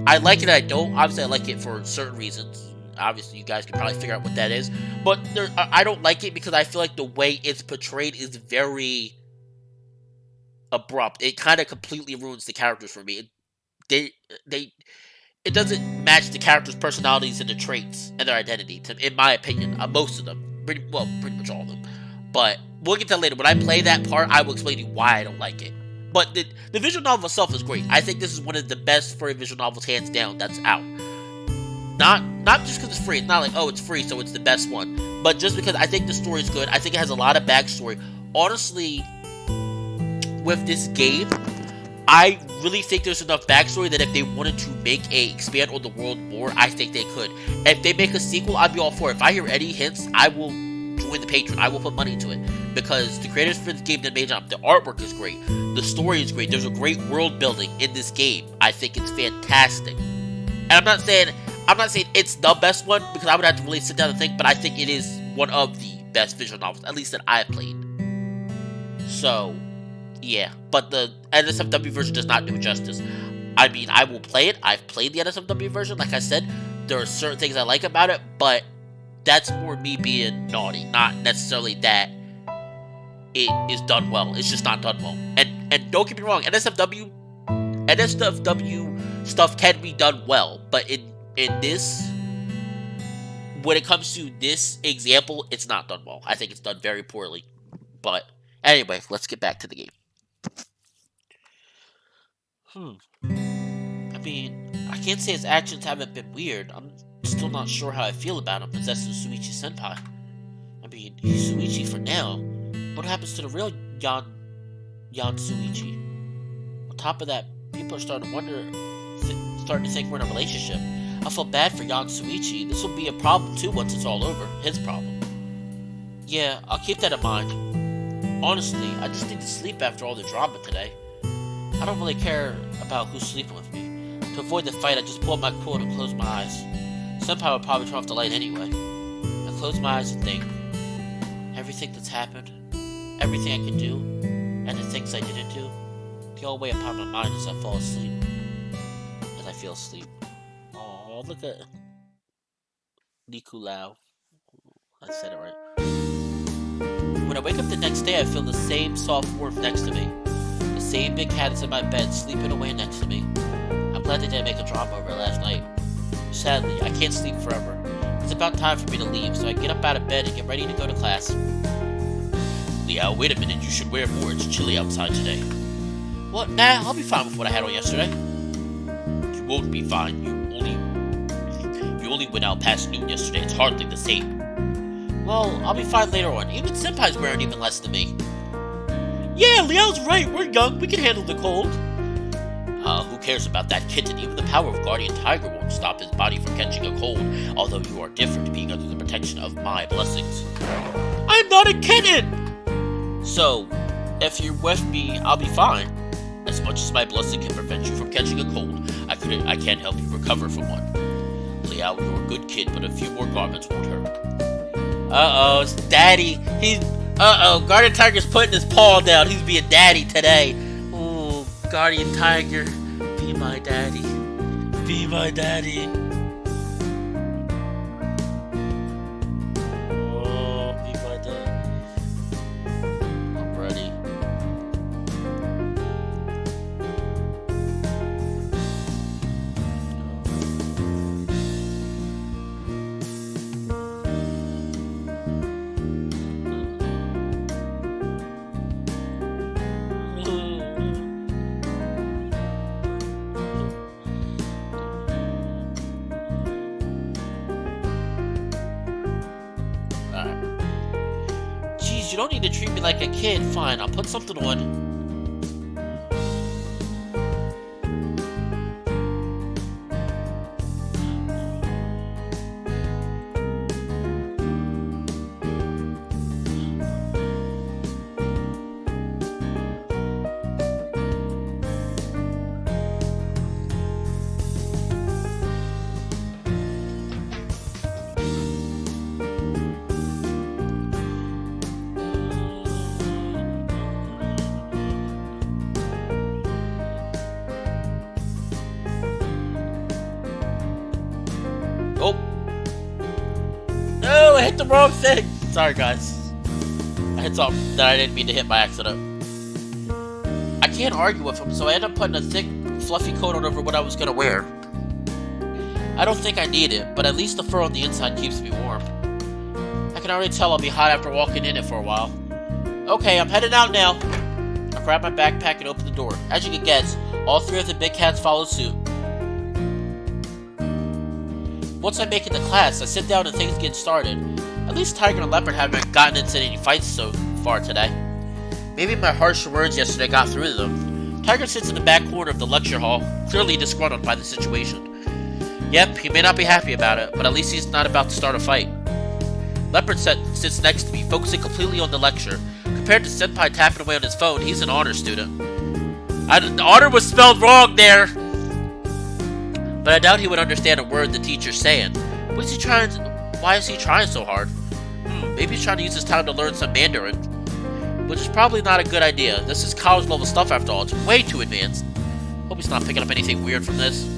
I like it, I don't. Obviously, I like it for certain reasons. Obviously, you guys can probably figure out what that is. But I don't like it because I feel like the way it's portrayed is very abrupt. It kind of completely ruins the characters for me. It doesn't match the characters' personalities and the traits and their identity, in my opinion. Most of them. Pretty much all of them. But we'll get to that later. When I play that part, I will explain to you why I don't like it. But the visual novel itself is great. I think this is one of the best furry visual novels, hands down, that's out. Not just because it's free. It's not like, oh, it's free, so it's the best one. But just because I think the story is good. I think it has a lot of backstory. Honestly, with this game, I really think there's enough backstory that if they wanted to expand on the world more, I think they could. If they make a sequel, I'd be all for it. If I hear any hints, I will join the Patreon. I will put money into it. Because the creators for the game did a major job. The artwork is great. The story is great. There's a great world building in this game. I think it's fantastic. And I'm not saying it's the best one, because I would have to really sit down and think, but I think it is one of the best visual novels, at least that I've played. So, yeah. But the NSFW version does not do it justice. I mean, I will play it. I've played the NSFW version. Like I said, there are certain things I like about it, but that's more me being naughty, not necessarily that it is done well. It's just not done well. And don't get me wrong, NSFW stuff can be done well, but in this when it comes to this example, it's not done well. I think it's done very poorly. But anyway, let's get back to the game. I mean, I can't say his actions haven't been weird. I'm still not sure how I feel about him possessing Suichi Senpai. I mean, he's Suichi for now. What happens to the real Yan Suichi? On top of that, people are starting to wonder, starting to think we're in a relationship. I feel bad for Yan Suichi. This will be a problem too once it's all over. His problem. Yeah, I'll keep that in mind. Honestly, I just need to sleep after all the drama today. I don't really care about who's sleeping with me. To avoid the fight, I just pull up my quilt and close my eyes. Senpai would probably turn off the light anyway. I close my eyes and think. Everything that's happened, everything I can do, and the things I didn't do, they all weigh upon my mind as I fall asleep. As I feel asleep. Oh, look at Nicolau. I said it right. When I wake up the next day, I feel the same soft warmth next to me. The same big cat is in my bed, sleeping away next to me. I'm glad they didn't make a drama over last night. Sadly, I can't sleep forever. It's about time for me to leave, so I get up out of bed and get ready to go to class. Liao, wait a minute, you should wear more. It's chilly outside today. What? Nah, I'll be fine with what I had on yesterday. You won't be fine. You only went out past noon yesterday. It's hardly the same. Well, I'll be fine later on. Even Senpai's wearing even less than me. Yeah, Liao's right. We're young. We can handle the cold. Who cares about that kitten? Even the power of Guardian Tiger won't stop his body from catching a cold, although you are different, being under the protection of my blessings. I'm not a kitten! So, if you're with me, I'll be fine. As much as my blessing can prevent you from catching a cold, I can't help you recover from one. Liao, you're a good kid, but a few more garments won't hurt. Uh-oh, it's Daddy. Guardian Tiger's putting his paw down. He's being daddy today. Oh, Guardian Tiger, be my daddy. Be my daddy. Oh, be my daddy. I'm ready. You don't need to treat me like a kid. Fine, I'll put something on. Oh! No, I hit the wrong thing! Sorry, guys. I hit something that I didn't mean to hit by accident. I can't argue with him, so I end up putting a thick, fluffy coat on over what I was gonna wear. I don't think I need it, but at least the fur on the inside keeps me warm. I can already tell I'll be hot after walking in it for a while. Okay, I'm heading out now. I grab my backpack and open the door. As you can guess, all three of the big cats follow suit. Once I make it to class, I sit down and things get started. At least Tiger and Leopard haven't gotten into any fights so far today. Maybe my harsh words yesterday got through to them. Tiger sits in the back corner of the lecture hall, clearly disgruntled by the situation. Yep, he may not be happy about it, but at least he's not about to start a fight. Leopard sits next to me, focusing completely on the lecture. Compared to Senpai tapping away on his phone, he's an honor student. The honor was spelled wrong there! But I doubt he would understand a word the teacher's saying. What is he trying to... Why is he trying so hard? Maybe he's trying to use his time to learn some Mandarin. Which is probably not a good idea. This is college level stuff after all. It's way too advanced. Hope he's not picking up anything weird from this.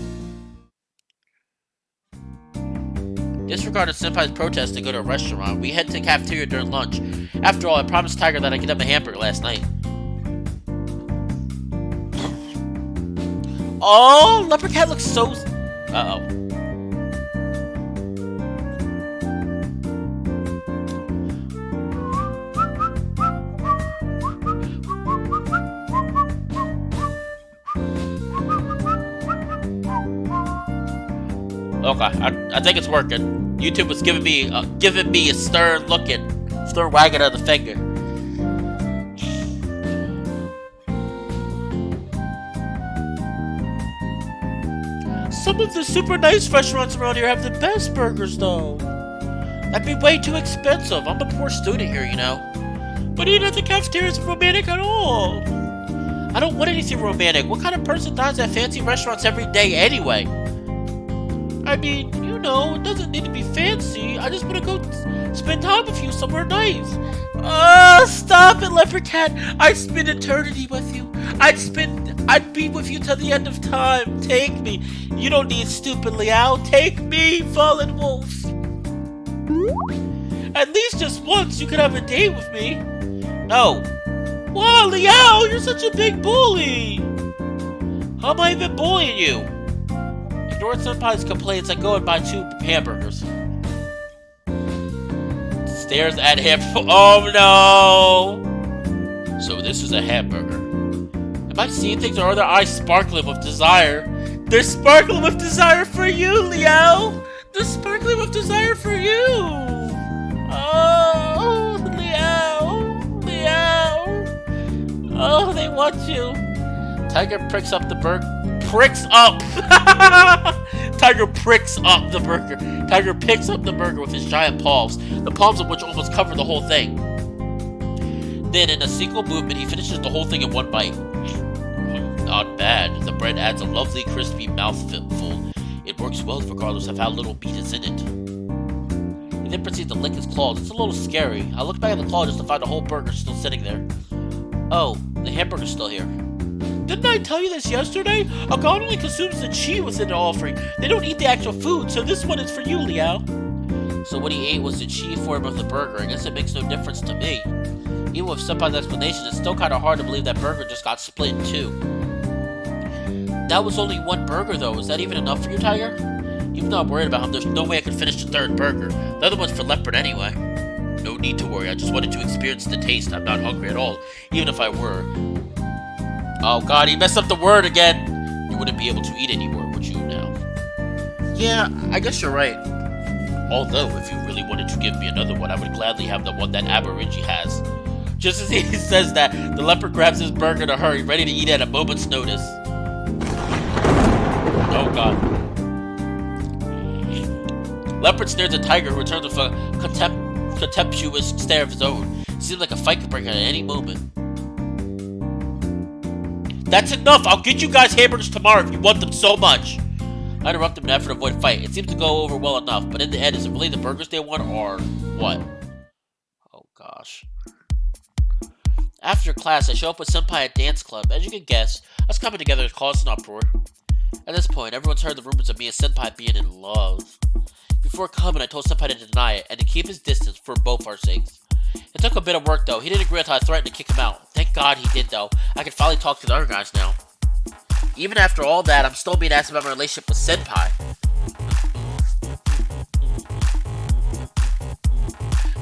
Disregarding Senpai's protest to go to a restaurant, we head to the cafeteria during lunch. After all, I promised Tiger that I'd get him a hamburger last night. Oh, Leopard Cat looks so... Uh-oh. Okay, I think it's working. YouTube was giving me a stern wagging of the finger. Some of the super nice restaurants around here have the best burgers, though. That'd be way too expensive. I'm a poor student here, you know. But eating at the cafeteria isn't romantic at all. I don't want anything romantic. What kind of person dines at fancy restaurants every day anyway? I mean, you know, it doesn't need to be fancy. I just want to go spend time with you somewhere nice. Stop it, Leopard Cat. I'd spend eternity with you. I'd be with you till the end of time. Take me. You don't need stupid Liao. Take me, Fallen Wolf. At least just once you could have a date with me. No. Wow, Liao, you're such a big bully. How am I even bullying you? Ignore Senpai's complaints and go and buy 2 hamburgers. Stares at him. Oh no! So this is a hamburger. Am I seeing things, or are their eyes sparkling with desire? They're sparkling with desire for you, Liao! They're sparkling with desire for you! Oh, Liao! Liao! Oh, they want you. Tiger pricks up the burger. Pricks up! Tiger pricks up the burger. Tiger picks up the burger with his giant palms, the palms of which almost cover the whole thing. Then, in a single movement, he finishes the whole thing in one bite. Not bad. The bread adds a lovely, crispy mouthful. It works well regardless of how little meat is in it. He then proceeds to lick his claws. It's a little scary. I look back at the claw just to find the whole burger still sitting there. Oh, the hamburger's still here. Didn't I tell you this yesterday? A god only consumes the chi within the offering. They don't eat the actual food, so this one is for you, Liao. So what he ate was the chi form of the burger. I guess it makes no difference to me. Even with Senpai's explanation, it's still kind of hard to believe that burger just got split in 2. That was only 1 burger, though. Is that even enough for you, Tiger? Even though I'm worried about him, there's no way I could finish the 3rd burger. The other one's for Leopard anyway. No need to worry. I just wanted to experience the taste. I'm not hungry at all, even if I were. Oh god, he messed up the word again! You wouldn't be able to eat anymore, would you now? Yeah, I guess you're right. Although, if you really wanted to give me another one, I would gladly have the one that Aborigi has. Just as he says that, the leopard grabs his burger in a hurry, ready to eat at a moment's notice. Oh god. Leopard stares at Tiger, who returns with a contemptuous stare of his own. Seems like a fight could break out at any moment. That's enough! I'll get you guys hamburgers tomorrow if you want them so much! I interrupt him in an effort to avoid a fight. It seems to go over well enough, but in the end, is it really the burgers they want, or what? Oh gosh. After class, I show up with Senpai at dance club. As you can guess, us coming together has caused an uproar. At this point, everyone's heard the rumors of me and Senpai being in love. Before coming, I told Senpai to deny it, and to keep his distance for both our sakes. It took a bit of work, though. He didn't agree until I threatened to kick him out. Thank God he did, though. I can finally talk to the other guys now. Even after all that, I'm still being asked about my relationship with Senpai.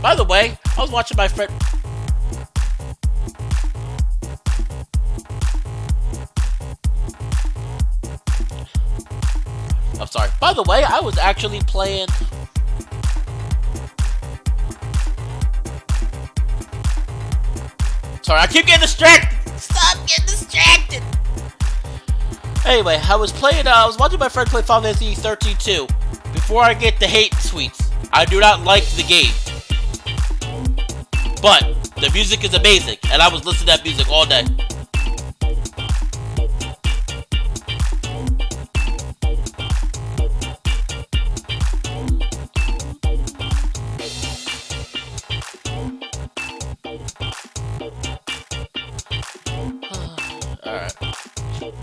By the way, I was watching my friend... I'm sorry. By the way, I was actually playing... Sorry, I keep getting distracted! Stop getting distracted! Anyway, I was watching my friend play Final Fantasy 13 too. Before I get the hate tweets, I do not like the game. But, the music is amazing, and I was listening to that music all day.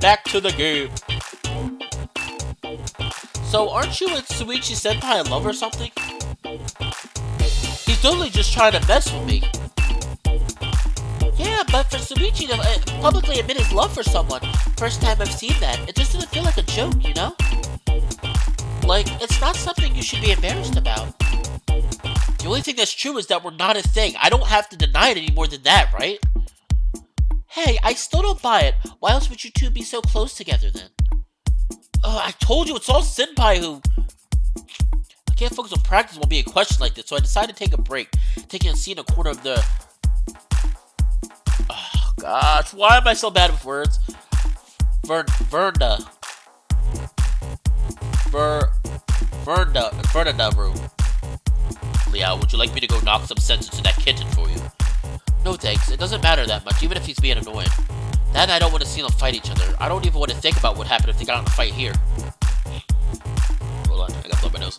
Back to the game. So, aren't you and Suichi Senpai in love or something? He's totally just trying to mess with me. Yeah, but for Suichi to publicly admit his love for someone, first time I've seen that, it just doesn't feel like a joke, you know? Like, it's not something you should be embarrassed about. The only thing that's true is that we're not a thing. I don't have to deny it any more than that, right? Hey, I still don't buy it. Why else would you two be so close together then? I told you, it's all Senpai who... can't focus on practice while being questioned like this, so I decided to take a break, taking a seat in a corner of the... Oh, gosh, why am I so bad with words? Verna room. Liao, would you like me to go knock some sense into that kitten for you? No thanks, it doesn't matter that much, even if he's being annoying. That and I don't want to see them fight each other. I don't even want to think about what happened if they got in a fight here. Hold on, I gotta blow my nose.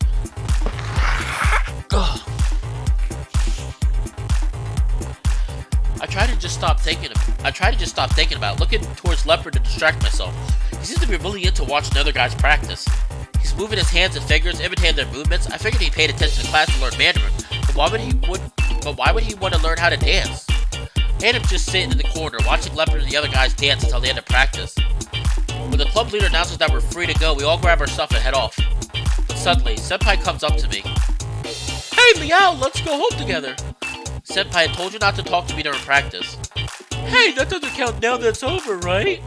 Ugh. I try to just stop thinking about it, looking towards Leopard to distract myself. He seems to be really into watching other guys practice. He's moving his hands and fingers, imitating their movements. I figured he paid attention to class to learn Mandarin, but why would he want to learn how to dance? I had him just sitting in the corner, watching Leopard and the other guys dance until the end of practice. When the club leader announces that we're free to go, we all grab our stuff and head off. But suddenly, Senpai comes up to me. Hey Liao, let's go home together. Senpai, I told you not to talk to me during practice. Hey, that doesn't count now that it's over, right?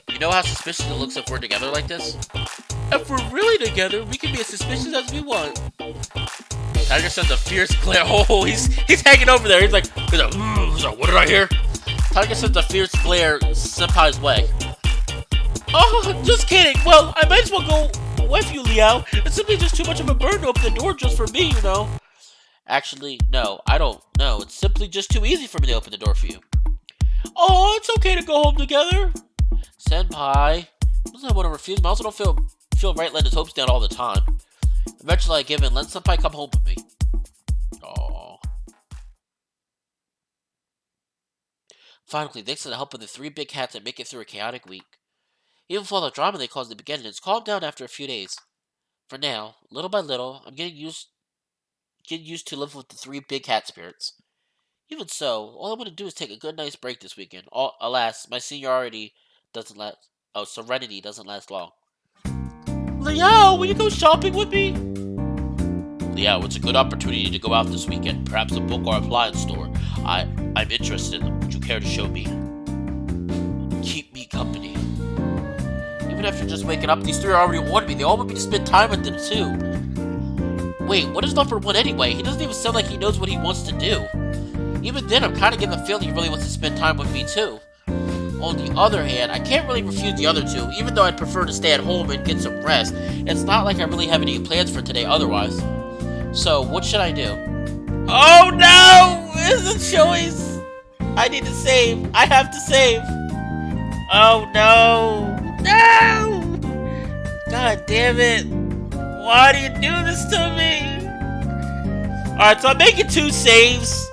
You know how suspicious it looks if we're together like this? If we're really together, we can be as suspicious as we want. Tiger sends a fierce glare. Oh, he's hanging over there. He's like, what did I hear? Tiger sends a fierce glare Senpai's way. Oh, just kidding. Well, I might as well go with you, Liao. It's simply just too much of a burden to open the door just for me, you know. Actually, no, I don't know. It's simply just too easy for me to open the door for you. Oh, it's okay to go home together. Senpai, I want to refuse him. I also don't feel right letting his hopes down all the time. Eventually I give in. Let Senpai come home with me. Aww. Finally, thanks to the help of the 3 big cats, I make it through a chaotic week. Even for all the drama they caused at the beginning, it's calmed down after a few days. For now, little by little, I'm getting used to live with the 3 big cat spirits. Even so, all I want to do is take a good nice break this weekend. Alas, my serenity doesn't last long. Liao, will you go shopping with me? Liao, it's a good opportunity to go out this weekend. Perhaps a book or appliance store. I'm interested in them. Would you care to show me? Keep me company. Even after just waking up, these 3 already wanted me. They all want me to spend time with them too. Wait, what does Leopard want anyway? He doesn't even sound like he knows what he wants to do. Even then, I'm kind of getting the feeling he really wants to spend time with me too. On the other hand, I can't really refuse the other 2, even though I'd prefer to stay at home and get some rest. It's not like I really have any plans for today otherwise. So, what should I do? Oh no! It's a choice! I need to save. I have to save. Oh no! No! God damn it! Why do you do this to me? Alright, so I'm making 2 saves.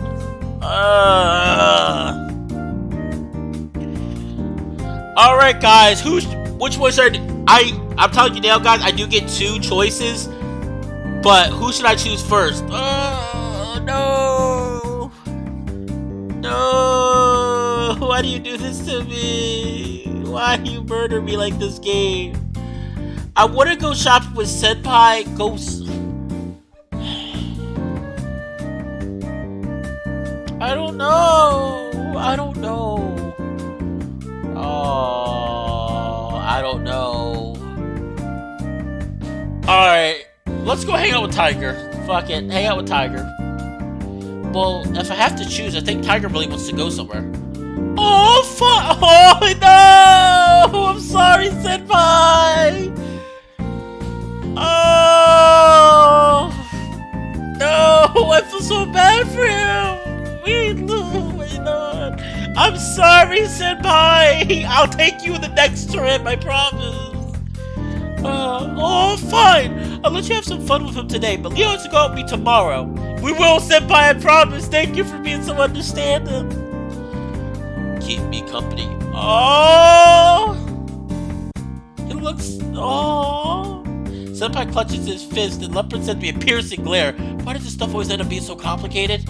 Alright guys, which one should I'm telling you now guys, I do get 2 choices, but who should I choose first? No! No! Why do you do this to me? Why do you murder me like this game? I want to go shopping with Senpai. I don't know. Oh, I don't know. Alright, let's go hang out with Tiger. Fuck it, hang out with Tiger. Well, if I have to choose, I think Tiger really wants to go somewhere. Oh, fuck! Oh, no! I'm sorry, Senpai! Oh! No! I feel so bad for him! Wait, on. I'm sorry, Senpai! I'll take you in the next trip, I promise! Oh, fine! I'll let you have some fun with him today, but Leo has to go out with me tomorrow. We will, Senpai, I promise! Thank you for being so understanding! Keep me company. Oh! It looks... Oh! Senpai clutches his fist and Leopard sends me a piercing glare. Why does this stuff always end up being so complicated?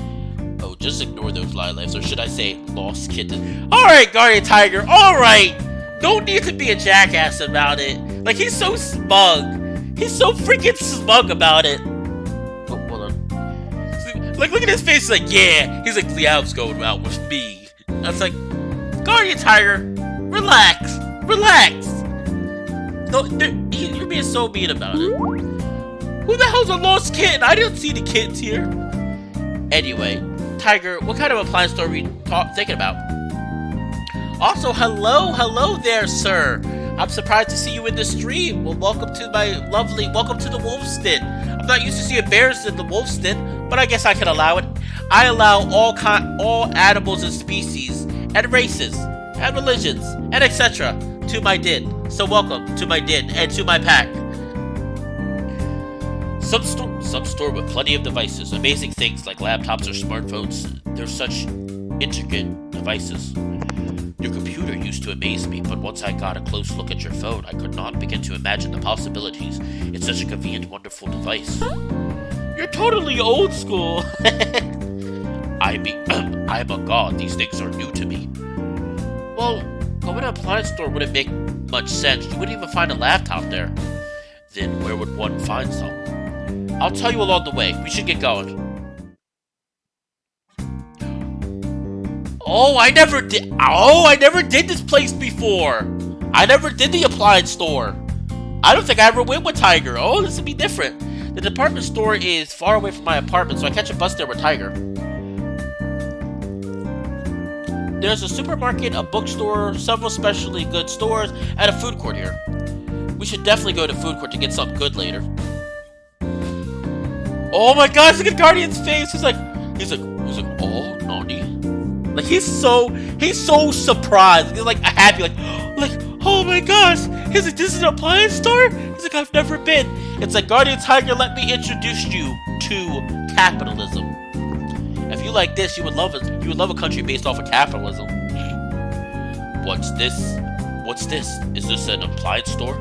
Oh, just ignore those lilacs, or should I say, lost kitten. Alright, Guardian Tiger, alright! Don't need to be a jackass about it. Like, he's so smug. He's so freaking smug about it. Oh, hold on. Like, look at his face, he's like, yeah. He's like, Liao's going out with me. I was like, Guardian Tiger, relax. Relax. No, you're being so mean about it. Who the hell's a lost kitten? I didn't see the kittens here. Anyway, Tiger, what kind of appliance store are we thinking about? Also, hello there, sir. I'm surprised to see you in the stream. Well, welcome to the wolf's den. I'm not used to seeing bears in the wolf's den, but I guess I can allow it. I allow all animals and species, and races, and religions, and etc. to my den. So welcome to my den, and to my pack. Some store with plenty of devices, amazing things like laptops or smartphones. They're such intricate devices. Your computer used to amaze me, but once I got a close look at your phone, I could not begin to imagine the possibilities. It's such a convenient, wonderful device. You're totally old school. I'm a god. These things are new to me. Well, going to an appliance store wouldn't make much sense. You wouldn't even find a laptop there. Then where would one find some? I'll tell you along the way. We should get going. Oh, I never did this place before. I never did the appliance store. I don't think I ever went with Tiger. Oh, this would be different. The department store is far away from my apartment, so I catch a bus there with Tiger. There's a supermarket, a bookstore, several specialty goods stores, and a food court here. We should definitely go to the food court to get something good later. Oh my gosh, look at Guardian's face. He's like, oh, Nani. Like, he's so surprised. He's like happy, like, oh my gosh. He's like, this is an appliance store? He's like, I've never been. It's like, Guardian Tiger, let me introduce you to capitalism. If you like this, you would love it. You would love a country based off of capitalism. What's this? Is this an appliance store?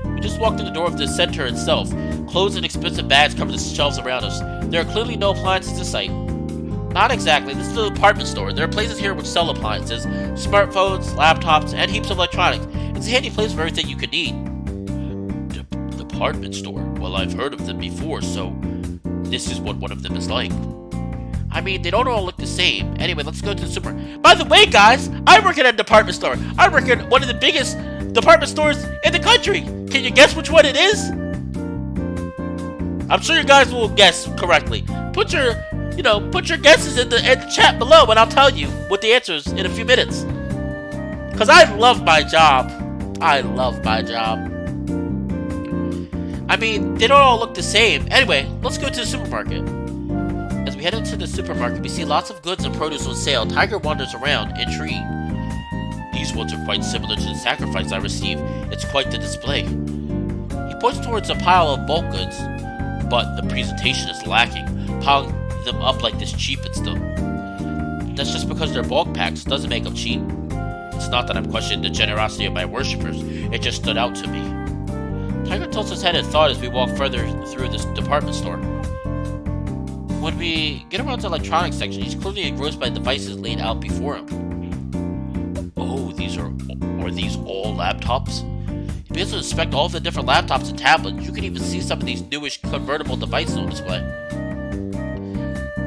We just walked in the door of the center itself. Clothes and expensive bags cover the shelves around us. There are clearly no appliances in sight. Not exactly. This is a department store. There are places here which sell appliances, smartphones, laptops, and heaps of electronics. It's a handy place for everything you could need. Department store? Well, I've heard of them before, so this is what one of them is like. I mean, they don't all look the same. Anyway, let's go to the super... By the way, guys, I work at a department store. I work at one of the biggest department stores in the country. Can you guess which one it is? I'm sure you guys will guess correctly. Put your guesses in the chat below, and I'll tell you what the answer is in a few minutes. Because I love my job. I mean, they don't all look the same. Anyway, let's go to the supermarket. As we head into the supermarket, we see lots of goods and produce on sale. Tiger wanders around, intrigued. These ones are quite similar to the sacrifice I received. It's quite the display. He points towards a pile of bulk goods, but the presentation is lacking. Piling them up like this cheapens them. That's just because they're bulk packs. Doesn't make them cheap. It's not that I'm questioning the generosity of my worshippers. It just stood out to me. Tiger tilts his head in thought as we walk further through this department store. When we get around to the electronics section, he's clearly engrossed by devices laid out before him. Oh, are these all laptops? He begins to inspect all of the different laptops and tablets. You can even see some of these newish convertible devices on display.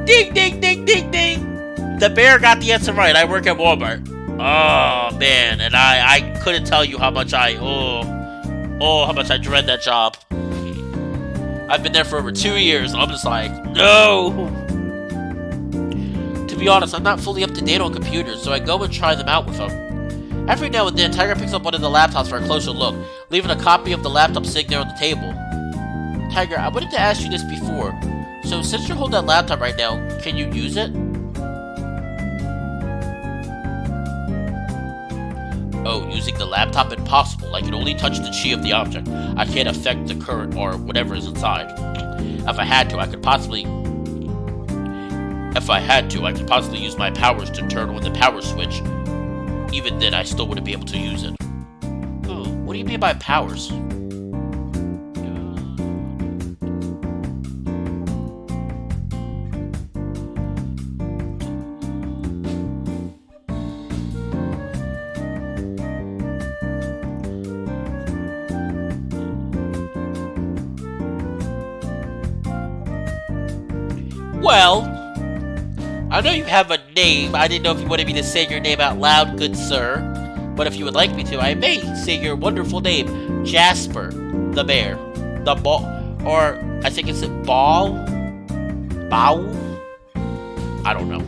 Ding, ding, ding, ding, ding! The bear got the answer right. I work at Walmart. Oh, man. And I couldn't tell you how much how much I dread that job. I've been there for over 2 years. I'm just like, no! To be honest, I'm not fully up to date on computers, so I go and try them out with him. Every now and then, Tiger picks up one of the laptops for a closer look, leaving a copy of the laptop sitting there on the table. Tiger, I wanted to ask you this before. So, since you hold that laptop right now, can you use it? Oh, using the laptop? Impossible. I can only touch the chi of the object. I can't affect the current or whatever is inside. If I had to, I could possibly use my powers to turn on the power switch. Even then, I still wouldn't be able to use it. Oh, what do you mean by powers? Well, I know you have a name. I didn't know if you wanted me to say your name out loud, good sir. But if you would like me to, I may say your wonderful name, Jasper the Bear. Or, I think it's ball? Bow? I don't know.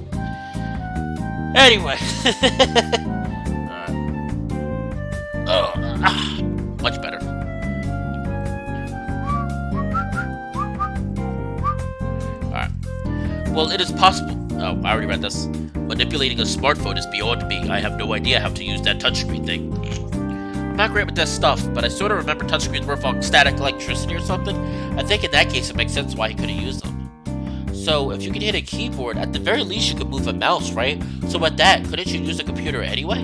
Anyway. Much better. Alright. Well, it is possible. Oh, I already read this. Manipulating a smartphone is beyond me. I have no idea how to use that touchscreen thing. I'm not great with that stuff, but I sort of remember touchscreens work on static electricity or something. I think in that case it makes sense why he couldn't use them. So, if you can hit a keyboard, at the very least you could move a mouse, right? So with that, couldn't you use a computer anyway?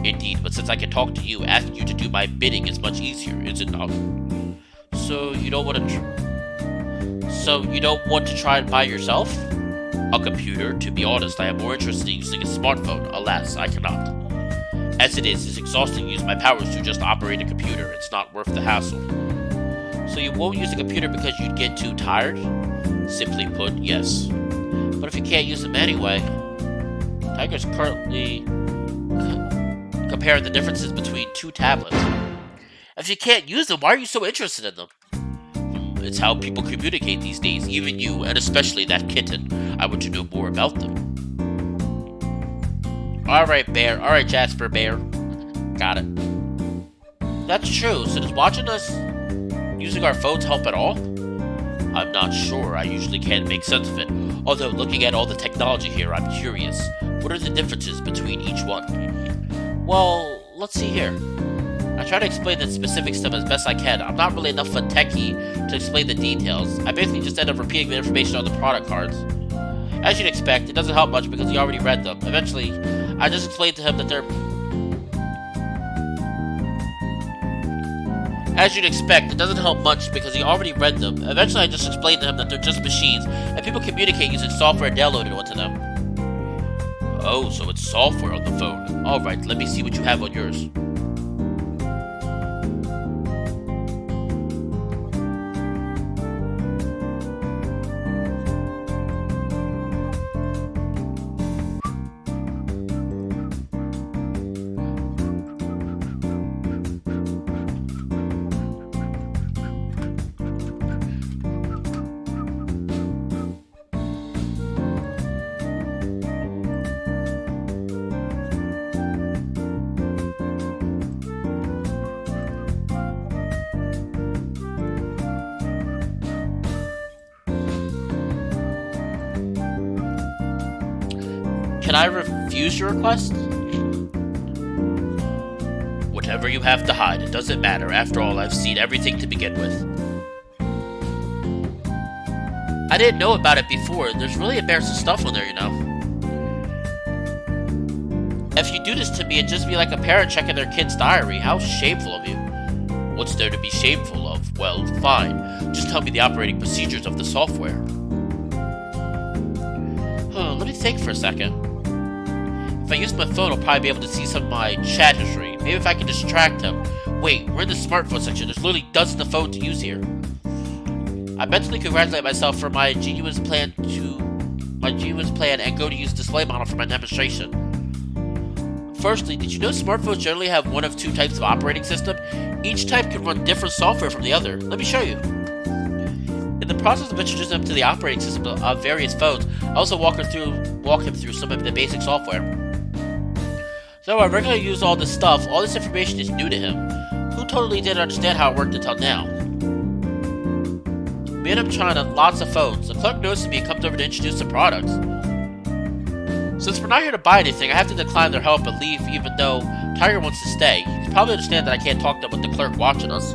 Indeed, but since I can talk to you, asking you to do my bidding is much easier, is it not? So, you don't want to try it by yourself? A computer? To be honest, I am more interested in using a smartphone. Alas, I cannot. As it is, it's exhausting to use my powers to just operate a computer. It's not worth the hassle. So you won't use a computer because you'd get too tired? Simply put, yes. But if you can't use them anyway... Tiger's currently comparing the differences between two tablets. If you can't use them, why are you so interested in them? It's how people communicate these days, even you, and especially that kitten. I want to know more about them. Alright, Bear. Alright, Jasper Bear. Got it. That's true. So does watching us using our phones help at all? I'm not sure. I usually can't make sense of it. Although, looking at all the technology here, I'm curious. What are the differences between each one? Well, let's see here. I try to explain the specifics to them as best I can. I'm not really enough of a techie to explain the details. I basically just end up repeating the information on the product cards. As you'd expect, it doesn't help much because he already read them. Eventually, I just explained to him that they're... As you'd expect, it doesn't help much because he already read them. Eventually, I just explained to him that they're just machines, and people communicate using software downloaded onto them. Oh, so it's software on the phone. Alright, let me see what you have on yours. Can I refuse your request? Whatever you have to hide, it doesn't matter. After all, I've seen everything to begin with. I didn't know about it before. There's really embarrassing stuff on there, you know. If you do this to me, it'd just be like a parent checking their kid's diary. How shameful of you. What's there to be shameful of? Well, fine. Just tell me the operating procedures of the software. Let me think for a second. If I use my phone, I'll probably be able to see some of my chat history. Maybe if I can distract him. Wait, we're in the smartphone section. There's literally dozens of phones to use here. I mentally congratulate myself for my genius plan and go to use display model for my demonstration. Firstly, did you know smartphones generally have one of two types of operating system? Each type can run different software from the other. Let me show you. In the process of introducing them to the operating system of various phones, I also walk him through some of the basic software. So I regularly use all this stuff. All this information is new to him, who totally didn't understand how it worked until now. Me and him trying on lots of phones. The clerk notices me and comes over to introduce the products. Since we're not here to buy anything, I have to decline their help and leave even though Tiger wants to stay. He probably understands that I can't talk to him with the clerk watching us.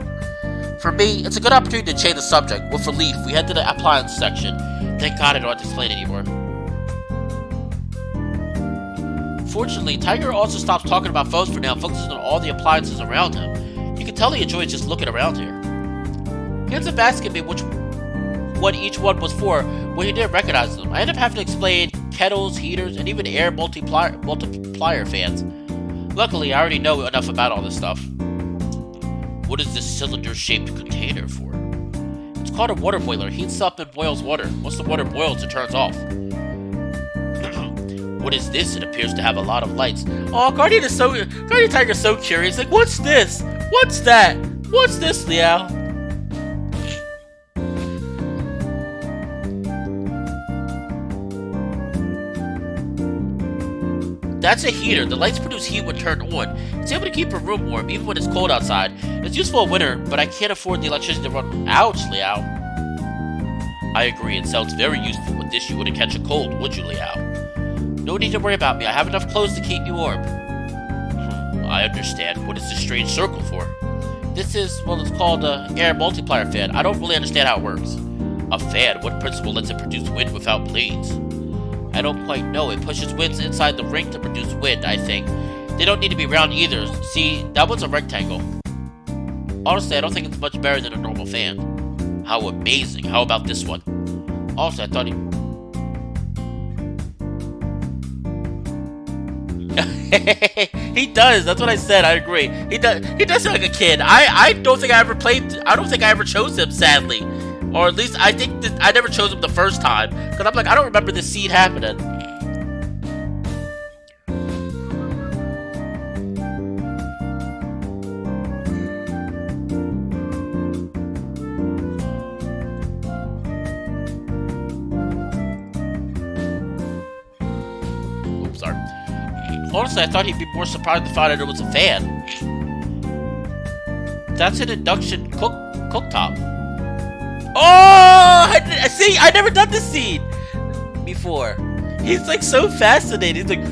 For me, it's a good opportunity to change the subject. With relief, we head to the appliance section. Thank God I don't have to explain anymore. Fortunately, Tiger also stops talking about phones for now and focuses on all the appliances around him. You can tell he enjoys just looking around here. He ends up asking me what each one was for when he didn't recognize them. I end up having to explain kettles, heaters, and even air multiplier fans. Luckily, I already know enough about all this stuff. What is this cylinder-shaped container for? It's called a water boiler. It heats up and boils water. Once the water boils, it turns off. What is this? It appears to have a lot of lights. Oh, Guardian Tiger's so curious. Like, what's this? What's that? What's this, Liao? That's a heater. The lights produce heat when turned on. It's able to keep a room warm, even when it's cold outside. It's useful in winter, but I can't afford the electricity to run. Ouch, Liao. I agree, it sounds very useful. With this, you wouldn't catch a cold, would you, Liao? No need to worry about me. I have enough clothes to keep me warm. I understand. What is this strange circle for? This is, well, it's called an air multiplier fan. I don't really understand how it works. A fan? What principle lets it produce wind without blades? I don't quite know. It pushes winds inside the ring to produce wind, I think. They don't need to be round either. See, that one's a rectangle. Honestly, I don't think it's much better than a normal fan. How amazing. How about this one? Also, I thought he does. That's what I said. I agree. He does sound like a kid. I don't think I ever chose him, sadly. Or at least I think that I never chose him the first time. Because I'm like, I don't remember this scene happening. Oops, sorry. Honestly, I thought he'd be more surprised to find out it was a fan. That's an induction cooktop. Oh! See, I never done this scene before. He's like so fascinated. He's like,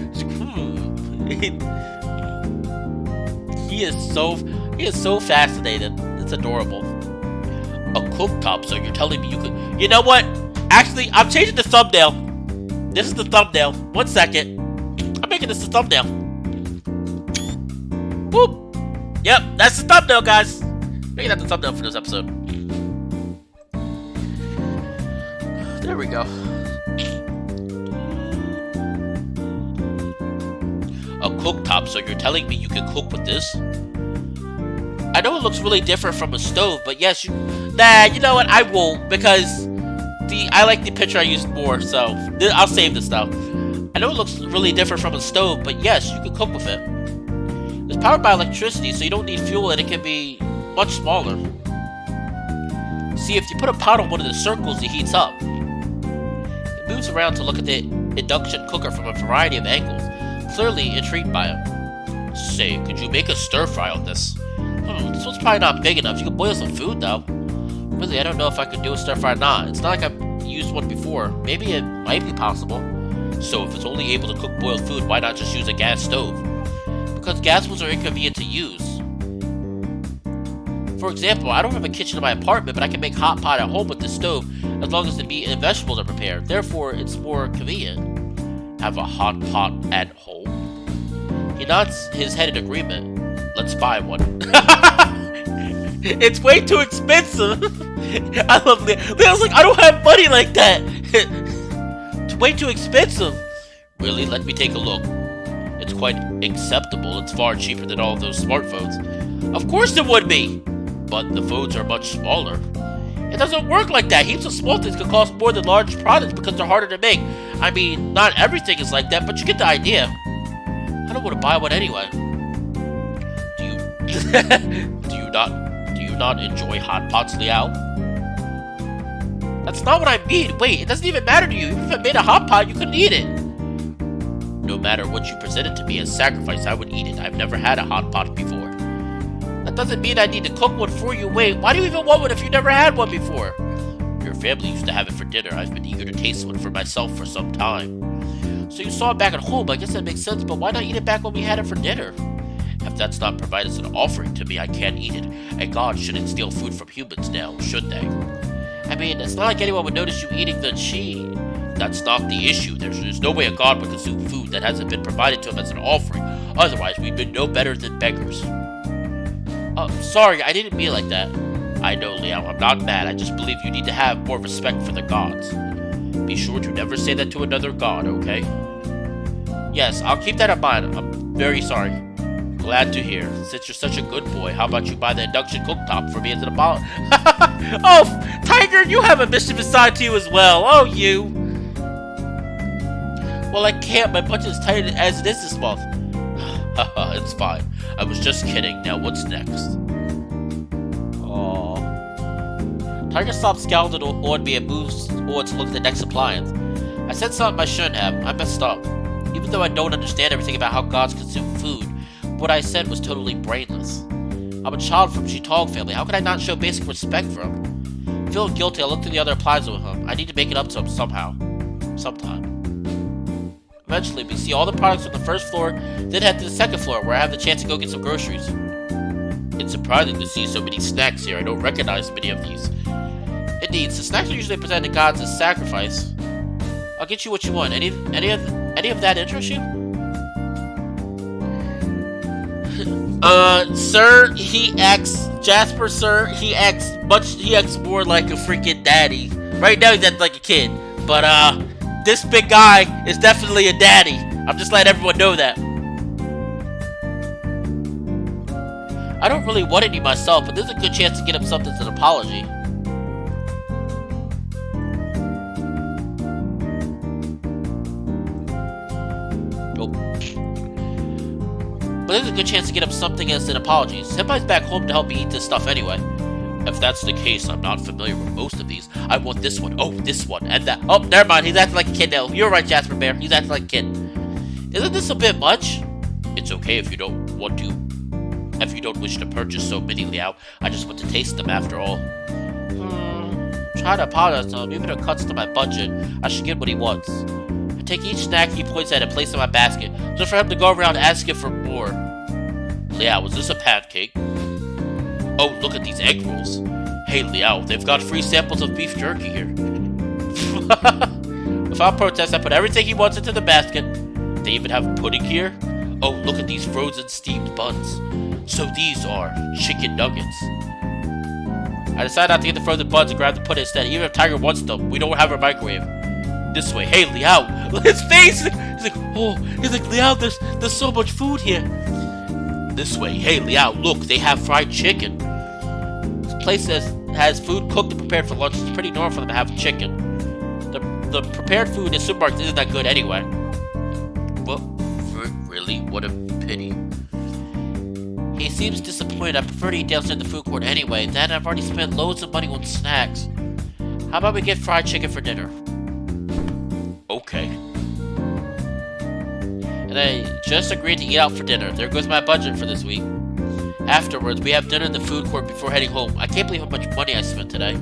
he is so fascinated. It's adorable. A cooktop, so you're telling me you could... You know what? Actually, I'm changing the thumbnail. This is the thumbnail. 1 second. I'm making this the thumbnail. Whoop. Yep, that's the thumbnail, guys. Making that the thumbnail for this episode. There we go. A cooktop, so you're telling me you can cook with this? I know it looks really different from a stove, but yes, Nah, you know what? I won't, because I like the picture I used more, so I'll save this though. I know it looks really different from a stove, but yes, you can cook with it. It's powered by electricity, so you don't need fuel, and it can be much smaller. See, if you put a pot on one of the circles, it heats up. It moves around to look at the induction cooker from a variety of angles, clearly intrigued by it. Say, could you make a stir-fry on this? This one's probably not big enough. You can boil some food, though. Really, I don't know if I could do a stir-fry or not. It's not like I've used one before. Maybe it might be possible. So if it's only able to cook boiled food, why not just use a gas stove? Because gas ones are inconvenient to use. For example, I don't have a kitchen in my apartment, but I can make hot pot at home with this stove as long as the meat and vegetables are prepared. Therefore, it's more convenient. Have a hot pot at home? He nods his head in agreement. Let's buy one. It's way too expensive. I love Leo's like, I don't have money like that. It's way too expensive. Really? Let me take a look. It's quite acceptable. It's far cheaper than all of those smartphones. Of course it would be. But the phones are much smaller. It doesn't work like that. Heaps of small things can cost more than large products because they're harder to make. I mean, not everything is like that, but you get the idea. I don't want to buy one anyway. Do you not enjoy hot pots, Liao? That's not what I mean. Wait, it doesn't even matter to you. Even if I made a hot pot, you couldn't eat it. No matter what you presented to me as sacrifice, I would eat it. I've never had a hot pot before. That doesn't mean I need to cook one for you. Wait, why do you even want one if you never had one before? Your family used to have it for dinner. I've been eager to taste one for myself for some time. So you saw it back at home. I guess that makes sense, but why not eat it back when we had it for dinner? If that's not provided as an offering to me, I can't eat it. And God shouldn't steal food from humans now, should they? I mean, it's not like anyone would notice you eating the chi. That's not the issue. There's no way a god would consume food that hasn't been provided to him as an offering. Otherwise, we'd been no better than beggars. Sorry, I didn't mean like that. I know, Liao, I'm not mad. I just believe you need to have more respect for the gods. Be sure to never say that to another god, okay? Yes, I'll keep that in mind. I'm very sorry. Glad to hear. Since you're such a good boy, how about you buy the induction cooktop for me as an apology? Oh, Tiger, you have a mischievous side to you as well. Oh, you. Well, I can't. My budget is tight as it is this month. It's fine. I was just kidding. Now, what's next? Aww. Tiger stops scowling on me and moves on to look at the next appliance. I said something I shouldn't have. I messed up. Even though I don't understand everything about how gods consume food, what I said was totally brainless. I'm a child from Chitong family. How could I not show basic respect for him? Feeling guilty, I looked through the other appliances with him. I need to make it up to him somehow. Sometime. Eventually, we see all the products on the first floor, then head to the second floor, where I have the chance to go get some groceries. It's surprising to see so many snacks here. I don't recognize many of these. Indeed, the snacks are usually presented to gods as sacrifice. I'll get you what you want. Any of that interest you? Sir, he acts Jasper, sir. He acts more like a freaking daddy. Right now he's acting like a kid, but this big guy is definitely a daddy. I'm just letting everyone know that. I don't really want any myself, but there's a good chance to get him something as an apology. But there's a good chance to get him something as an apology. Senpai's back home to help me eat this stuff anyway. If that's the case, I'm not familiar with most of these. I want this one. Oh, this one. And that. Oh, never mind. He's acting like a kid now. You're right, Jasper Bear. He's acting like a kid. Isn't this a bit much? It's okay if you don't want to. If you don't wish to purchase so many, Liao. I just want to taste them after all. Try to apologize to him. Even if it cuts to my budget, I should get what he wants. I take each snack he points at and place it in my basket, just for him to go around asking for more. Liao, was this a pancake? Oh, look at these egg rolls. Hey, Liao, they've got free samples of beef jerky here. Without protest, I put everything he wants into the basket. They even have pudding here. Oh, look at these frozen steamed buns. So these are chicken nuggets. I decided not to get the frozen buns and grab the pudding instead. Even if Tiger wants them, we don't have a microwave. This way. Hey, Liao. Look at his face. He's like, Liao, there's so much food here. This way. Hey, Liao, look, they have fried chicken. This place has food cooked and prepared for lunch. It's pretty normal for them to have chicken. The prepared food in supermarkets isn't that good anyway. Well, really? What a pity. He seems disappointed. I prefer to eat downstairs in the food court anyway. Then I've already spent loads of money on snacks. How about we get fried chicken for dinner? Okay. And I just agreed to eat out for dinner. There goes my budget for this week. Afterwards, we have dinner in the food court before heading home. I can't believe how much money I spent today.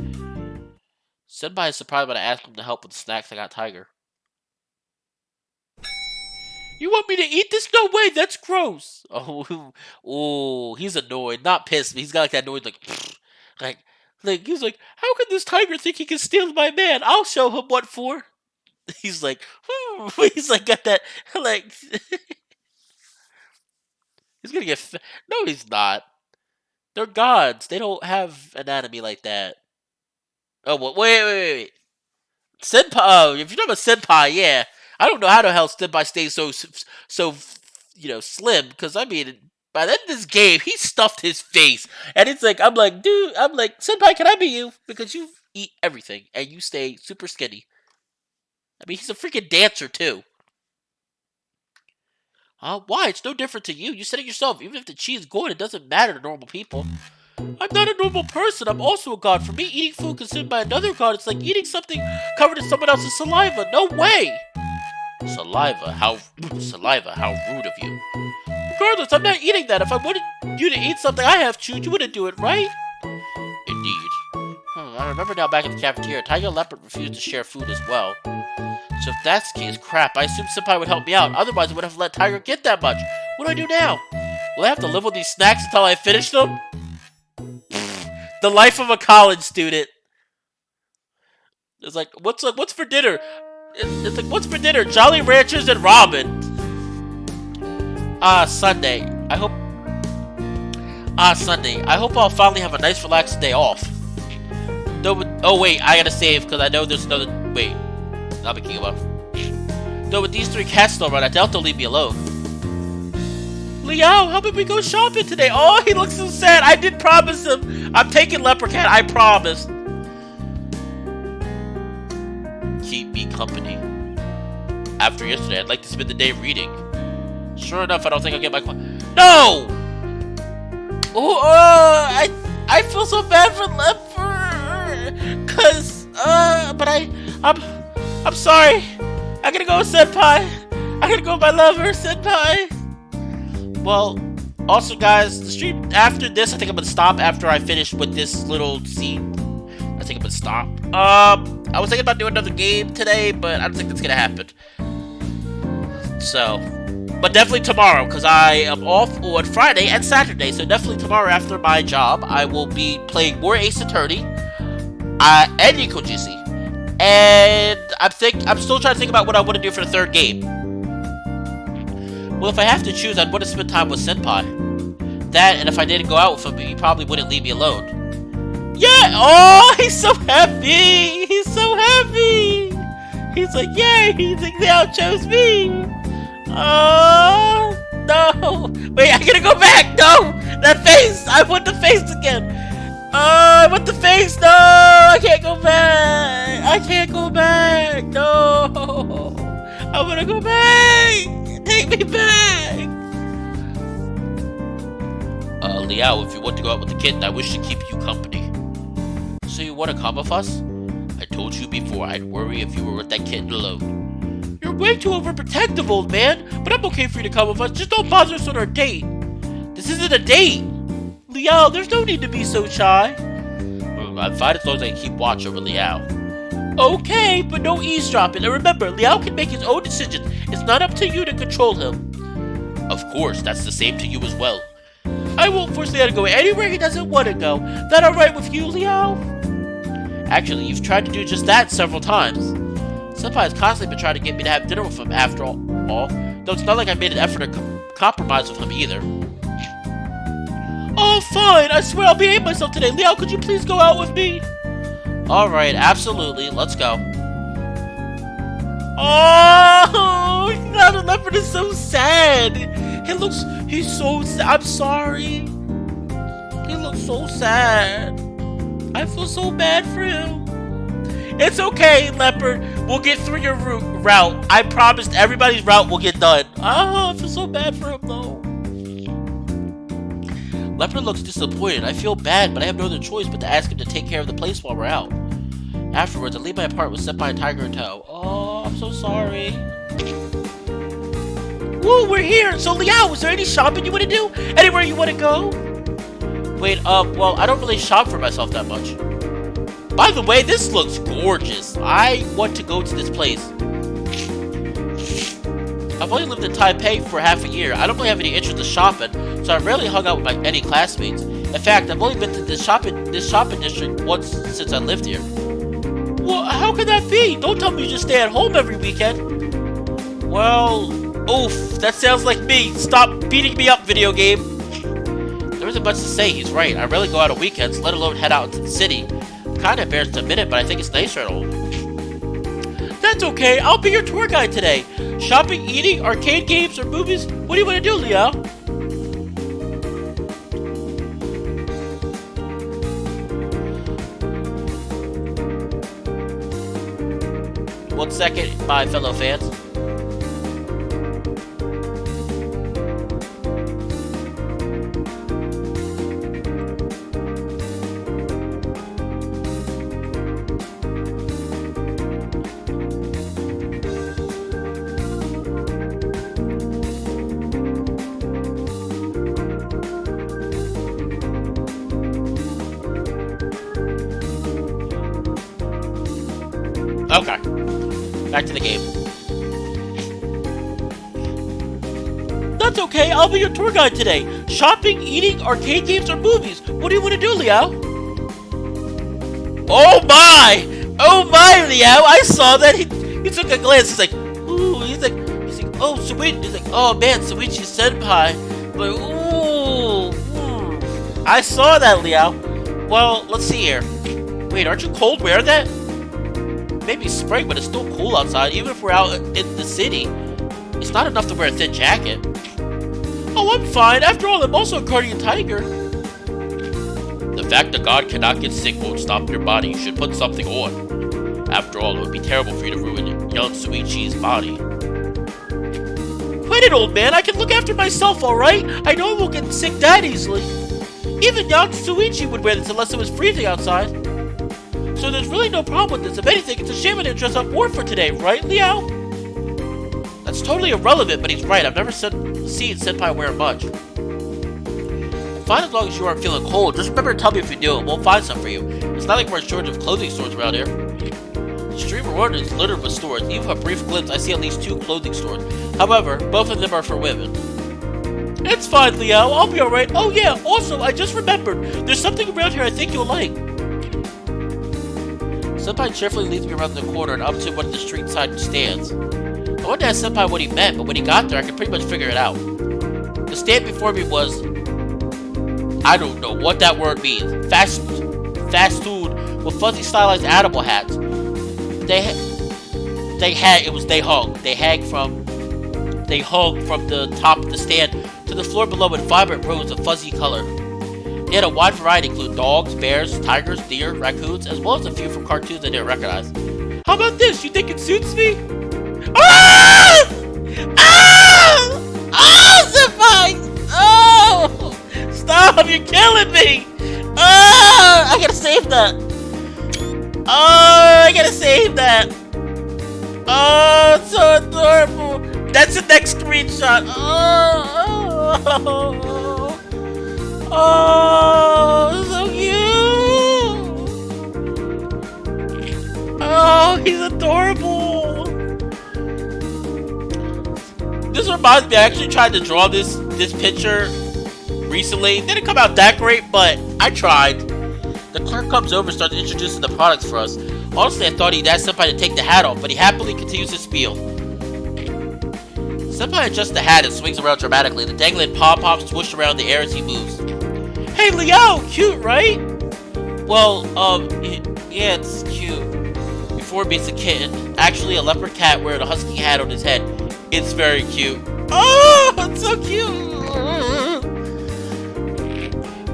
Senpai is surprised when I asked him to help with the snacks I got Tiger. You want me to eat this? No way, that's gross. Oh, he's annoyed, not pissed, but he's got like that noise, like he's like, how can this tiger think he can steal my man? I'll show him what for. He's like, he's like got that like. He's gonna get. No, he's not. They're gods. They don't have anatomy like that. Oh, well, wait. Senpai. Oh, if you're talking about senpai, yeah. I don't know how the hell Senpai stays so slim, because, I mean, by the end of this game, he stuffed his face, and it's like, I'm like, Senpai, can I be you? Because you eat everything, and you stay super skinny. I mean, he's a freaking dancer, too. Why? It's no different to you. You said it yourself. Even if the cheese is good, it doesn't matter to normal people. I'm not a normal person. I'm also a god. For me, eating food consumed by another god, it's like eating something covered in someone else's saliva. No way! Saliva? How rude of you. Regardless, I'm not eating that. If I wanted you to eat something I have chewed, you wouldn't do it, right? Indeed. I remember now back at the cafeteria, Tiger and Leopard refused to share food as well. So if that's the case, crap, I assumed Senpai would help me out. Otherwise, I would have let Tiger get that much. What do I do now? Will I have to live with these snacks until I finish them? The life of a college student. It's like, what's for dinner? It's like, what's for dinner? Jolly Ranchers and ramen. Sunday. I hope I'll finally have a nice relaxed day off. Oh wait, I gotta save because I know there's another. Wait, not making up. Though with these 3 cats still around, I doubt they'll leave me alone. Liao, how about we go shopping today? Oh, he looks so sad. I did promise him. I'm taking Leprechaun. I promised. Keep me company. After yesterday, I'd like to spend the day reading. Sure enough, I don't think I'll get my No! I feel so bad for Leopard. Cause, but I'm sorry. I gotta go, Senpai. I gotta go with my lover, senpai. Well, also, guys, the stream after this, I think I'm gonna stop after I finish with this little scene. I think I'm gonna stop. I was thinking about doing another game today, but I don't think that's gonna happen. So, but definitely tomorrow, because I am off on Friday and Saturday. So definitely tomorrow after my job, I will be playing more Ace Attorney, and Nekojishi. And I'm still trying to think about what I want to do for the third game. Well, if I have to choose, I'd want to spend time with Senpai. That, and if I didn't go out with him, he probably wouldn't leave me alone. Yeah! Oh, he's so happy! He's so happy! He's like, yay! He's like, they all chose me! Oh, no! Wait, I gotta go back! No! That face! I want the face again! I want the face! No! I can't go back! I can't go back! No! I wanna go back! Take me back! Liao, if you want to go out with the kitten, I wish to keep you company. So you want to come with us? I told you before, I'd worry if you were with that kitten alone. You're way too overprotective, old man, but I'm okay for you to come with us. Just don't bother us on our date. This isn't a date. Liao, there's no need to be so shy. I'm fine as long as I keep watch over Liao. Okay, but no eavesdropping. And remember, Liao can make his own decisions. It's not up to you to control him. Of course, that's the same to you as well. I won't force Liao to go anywhere he doesn't want to go. That alright with you, Liao? Actually, you've tried to do just that several times. Senpai has constantly been trying to get me to have dinner with him after all. Though it's not like I made an effort to compromise with him either. Oh, fine! I swear I'll behave myself today. Liao, could you please go out with me? Alright, absolutely. Let's go. Oh, now the leopard is so sad. He's so sad. I'm sorry. He looks so sad. I feel so bad for him. It's okay, leopard. We'll get through your route. I promised everybody's route will get done. Oh, I feel so bad for him though. Leopard looks disappointed. I feel bad, but I have no other choice but to ask him to take care of the place while we're out. Afterwards, I leave my apartment with Senpai and Tiger in tow. Oh, I'm so sorry. Woo, we're here! So, Liao, is there any shopping you want to do? Anywhere you want to go? Wait, well, I don't really shop for myself that much. By the way, this looks gorgeous. I want to go to this place. I've only lived in Taipei for half a year. I don't really have any interest in shopping, so I've rarely hung out with any classmates. In fact, I've only been to this shopping district once since I lived here. Well, how could that be? Don't tell me you just stay at home every weekend. Well, oof, that sounds like me. Stop beating me up, video game. There isn't much to say, he's right. I rarely go out on weekends, let alone head out into the city. I'm kinda embarrassed to admit it, but I think it's nicer at home. That's okay, I'll be your tour guide today. Shopping, eating, arcade games, or movies? What do you want to do, Liao? 1 second, my fellow fans. Okay. Back to the game. That's okay, I'll be your tour guide today. Shopping, eating, arcade games, or movies? What do you want to do, Liao? Oh my! Oh my, Liao! I saw that. He took a glance. He's like, ooh. He's like, oh, Suichi. He's like, oh man, Suichi senpai. Like, ooh. I saw that, Liao. Well, let's see here. Wait, aren't you cold wearing that? Maybe spring, but it's still cool outside, even if we're out in the city. It's not enough to wear a thin jacket. Oh, I'm fine. After all, I'm also a guardian tiger. The fact that God cannot get sick won't stop your body. You should put something on. After all, it would be terrible for you to ruin young Suichi's body. Quit it, old man. I can look after myself, alright? I know I won't get sick that easily. Even young Suichi would wear this unless it was freezing outside. So there's really no problem with this. If anything, it's a shame I didn't dress up more for today, right, Liao? That's It's totally irrelevant, but he's right. I've never seen Senpai wear much. Fine as long as you aren't feeling cold. Just remember to tell me if you do, and we'll find some for you. It's not like we're in shortage of clothing stores around here. The stream of road is littered with stores. Even for a brief glimpse, I see at least 2 clothing stores. However, both of them are for women. It's fine, Liao. I'll be alright. Oh yeah, also, I just remembered. There's something around here I think you'll like. Senpai cheerfully leads me around the corner and up to one of the street side stands. I wanted to ask Senpai what he meant, but when he got there, I could pretty much figure it out. The stand before me was... I don't know what that word means. Fast food with fuzzy stylized animal hats. They hung from the top of the stand to the floor below in vibrant rows of fuzzy color. They had a wide variety, including dogs, bears, tigers, deer, raccoons, as well as a few from cartoons I didn't recognize. How about this? You think it suits me? Ah! Ah! Ah, Senpai! Oh! Stop! You're killing me! Ah! I gotta save that! Oh, I gotta save that! Oh, it's so adorable! That's the next screenshot! Oh! Oh, so cute! Oh, he's adorable! This reminds me, I actually tried to draw this picture recently. It didn't come out that great, but I tried. The clerk comes over and starts introducing the products for us. Honestly, I thought he'd ask Senpai to take the hat off, but he happily continues his spiel. Senpai adjusts the hat and swings around dramatically. The dangling pom-poms swoosh around the air as he moves. Hey, Leo! Cute, right? Well, yeah, it's cute. Before he meets a kitten. Actually, a leopard cat wearing a husky hat on his head. It's very cute. Oh, it's so cute!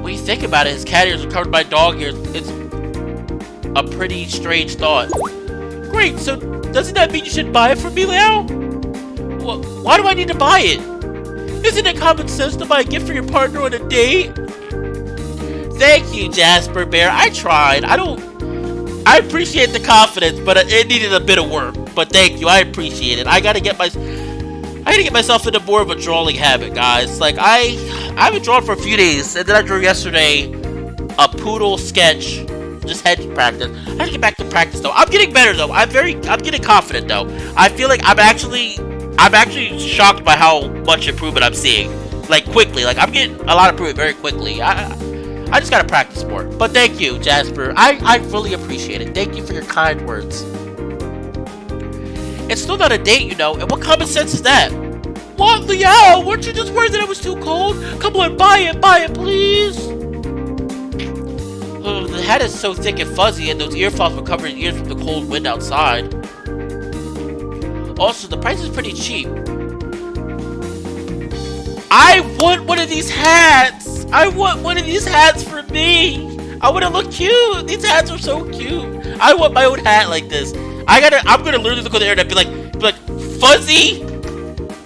When you think about it, his cat ears are covered by dog ears. It's a pretty strange thought. Great, so doesn't that mean you should buy it for me, Leo? Well, why do I need to buy it? Isn't it common sense to buy a gift for your partner on a date? Thank you, Jasper Bear. I tried. I appreciate the confidence, but it needed a bit of work. But thank you. I appreciate it. I gotta get myself into more of a drawing habit, guys. Like, I haven't drawn for a few days, and then I drew yesterday a poodle sketch, just head practice. I have to get back to practice, though. I'm getting better, though. I'm getting confident, though. I feel like I'm actually shocked by how much improvement I'm seeing. Like, quickly. Like, I'm getting a lot of improvement very quickly. I just gotta practice more. But thank you, Jasper. I really appreciate it. Thank you for your kind words. It's still not a date, you know, and what common sense is that? What, Leo? Weren't you just worried that it was too cold? Come on, buy it, please! Oh, the hat is so thick and fuzzy, and those earphones will cover his ears from the cold wind outside. Also, the price is pretty cheap. I want one of these hats! I want one of these hats for me! I want to look cute! These hats are so cute! I want my own hat like this. I'm gonna literally look on the internet and be like, fuzzy?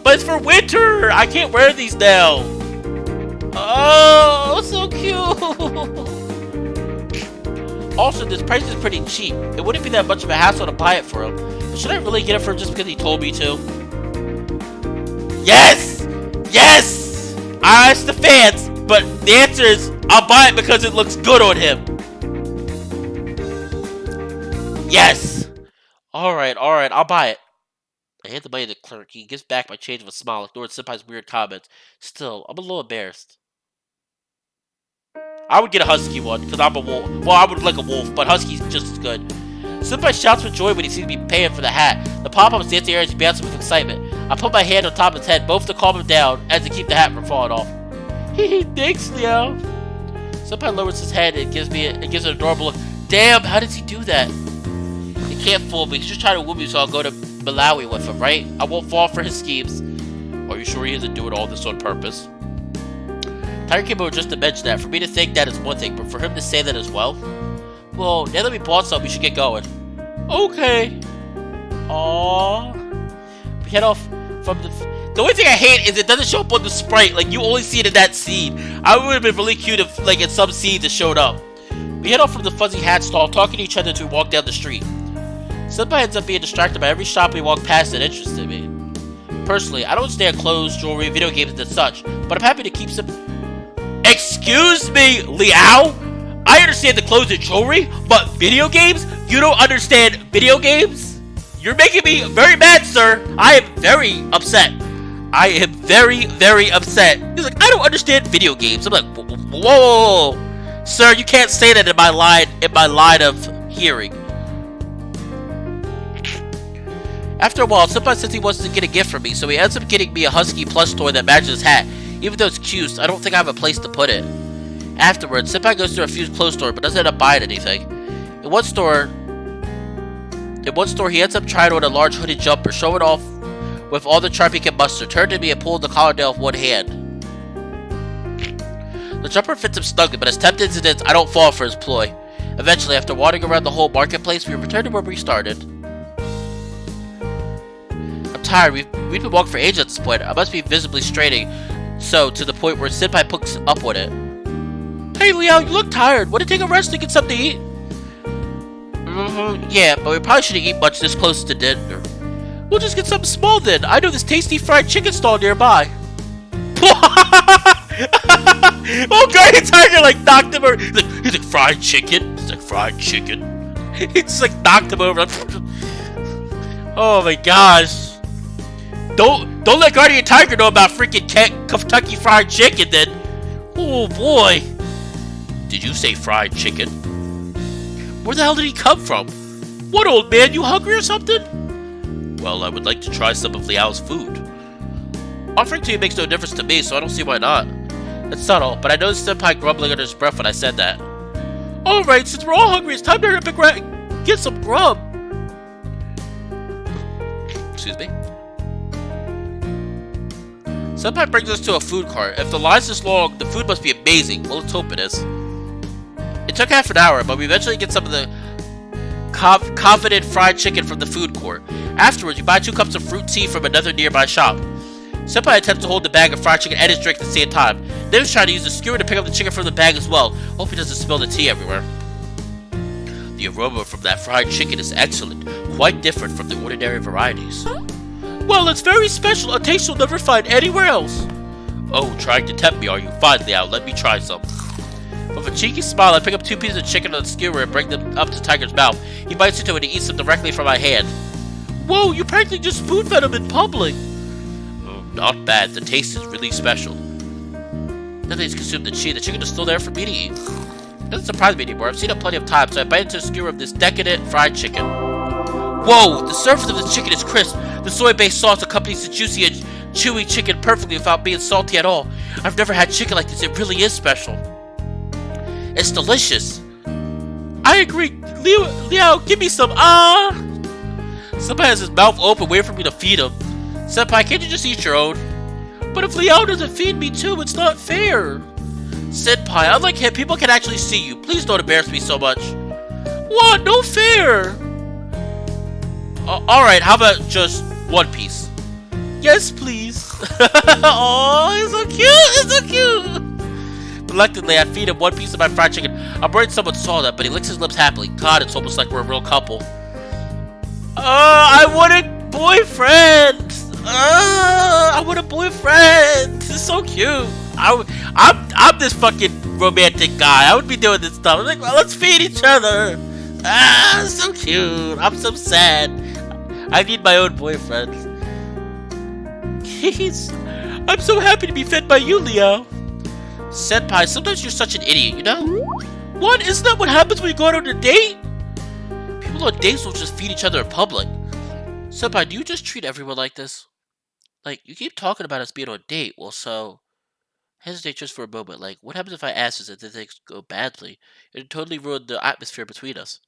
But it's for winter! I can't wear these now! Oh, so cute! Also, this price is pretty cheap. It wouldn't be that much of a hassle to buy it for him. But should I really get it for him just because he told me to? Yes! Yes! I asked the fans, but the answer is, I'll buy it because it looks good on him. Yes! Alright, I'll buy it. I hand the money to the clerk. He gives back my change with a smile, ignoring Senpai's weird comments. Still, I'm a little embarrassed. I would get a husky one, because I'm a wolf. Well, I would like a wolf, but husky's just as good. Senpai shouts with joy when he sees me paying for the hat. The pom-poms dance the air as he bounces with excitement. I put my hand on top of his head, both to calm him down, and to keep the hat from falling off. Hee thanks, Leo. Senpai lowers his head and gives an adorable look. Damn, how does he do that? He can't fool me. He's just trying to woo me so I'll go to Malawi with him, right? I won't fall for his schemes. Are you sure he isn't doing all this on purpose? Tiger came over just to mention that. For me to think that is one thing, but for him to say that as well? Well, now that we bought some, we should get going. Okay. Aww. We head off from the only thing I hate is it doesn't show up on the sprite. Like, you only see it in that scene. I would have been really cute if, like, in some scenes it showed up. We head off from the fuzzy hat stall, talking to each other as we walk down the street. Senpai ends up being distracted by every shop we walk past that interested me. Personally, I don't understand clothes, jewelry, video games, and such, but I'm happy to keep some. Excuse me, Liao? I understand the clothes and jewelry, but video games? You don't understand video games? You're making me very mad, sir. I am very upset. I am very, very upset. He's like, I don't understand video games. I'm like, whoa, sir, you can't say that in my line of hearing. After a while, Senpai says he wants to get a gift from me, so he ends up getting me a husky plush toy that matches his hat. Even though it's cute, I don't think I have a place to put it. Afterwards, Senpai goes to a few clothes store, but doesn't end up buying anything. In one store, he ends up trying on a large hooded jumper, showing off with all the charm he can muster, turned to me and pulled the collar down with one hand. The jumper fits him snugly, but as tempted as it is, I don't fall for his ploy. Eventually, after wandering around the whole marketplace, we return to where we started. I'm tired. We've been walking for ages at this point. I must be visibly straining, so to the point where Senpai picks up on it. Hey, Liao, you look tired. Want to take a rest and get something to eat? Yeah, but we probably shouldn't eat much this close to dinner. We'll just get something small then. I know this tasty fried chicken stall nearby. Oh, Guardian Tiger like knocked him over. He's like fried chicken. He's like fried chicken. He just like knocked him over. Oh my gosh. Don't let Guardian Tiger know about freaking Kentucky Fried Chicken then. Oh boy. Did you say fried chicken? Where the hell did he come from? What, old man, you hungry or something? Well, I would like to try some of Liao's food. Offering to you makes no difference to me, so I don't see why not. It's subtle, but I noticed Senpai grumbling under his breath when I said that. Alright, since we're all hungry, it's time to hurry up and get some grub. Excuse me. Senpai brings us to a food cart. If the line's this long, the food must be amazing. Well, let's hope it is. It took half an hour, but we eventually get some of the confident fried chicken from the food court. Afterwards, you buy 2 cups of fruit tea from another nearby shop. Senpai attempts to hold the bag of fried chicken and his drink at the same time. Then he's trying to use the skewer to pick up the chicken from the bag as well. Hope he doesn't spill the tea everywhere. The aroma from that fried chicken is excellent, quite different from the ordinary varieties. Well, it's very special, a taste you'll never find anywhere else. Oh, trying to tempt me, are you? Fine, Liao, let me try some. With a cheeky smile, I pick up 2 pieces of chicken on the skewer and bring them up to Tiger's mouth. He bites into it and eats them directly from my hand. Whoa, you practically just spoon-fed him in public. Oh, not bad, the taste is really special. Now that he's consumed the chicken is still there for me to eat. It doesn't surprise me anymore, I've seen it plenty of times, so I bite into a skewer of this decadent fried chicken. Whoa, the surface of the chicken is crisp. The soy-based sauce accompanies the juicy and chewy chicken perfectly without being salty at all. I've never had chicken like this, it really is special. It's delicious. I agree. Liao, give me some. Senpai has his mouth open, waiting for me to feed him. Senpai, can't you just eat your own? But if Liao doesn't feed me too, it's not fair. Senpai, unlike him, people can actually see you. Please don't embarrass me so much. What? No fair. Alright, how about just 1 piece? Yes, please. Oh, it's so cute. It's so cute. Reluctantly, I feed him 1 piece of my fried chicken. I'm worried someone saw that, but he licks his lips happily. God, it's almost like we're a real couple. I want a boyfriend. I want a boyfriend. This is so cute. I'm this fucking romantic guy. I would be doing this stuff. I'm like, well, let's feed each other. So cute. I'm so sad. I need my own boyfriend. I'm so happy to be fed by you, Liao. Senpai, sometimes you're such an idiot, you know? What? Isn't that what happens when you go out on a date? People on dates will just feed each other in public. Senpai, do you just treat everyone like this? Like, you keep talking about us being on a date, well, so... Hesitate just for a moment, like, what happens if I ask this and then things go badly? It would totally ruin the atmosphere between us.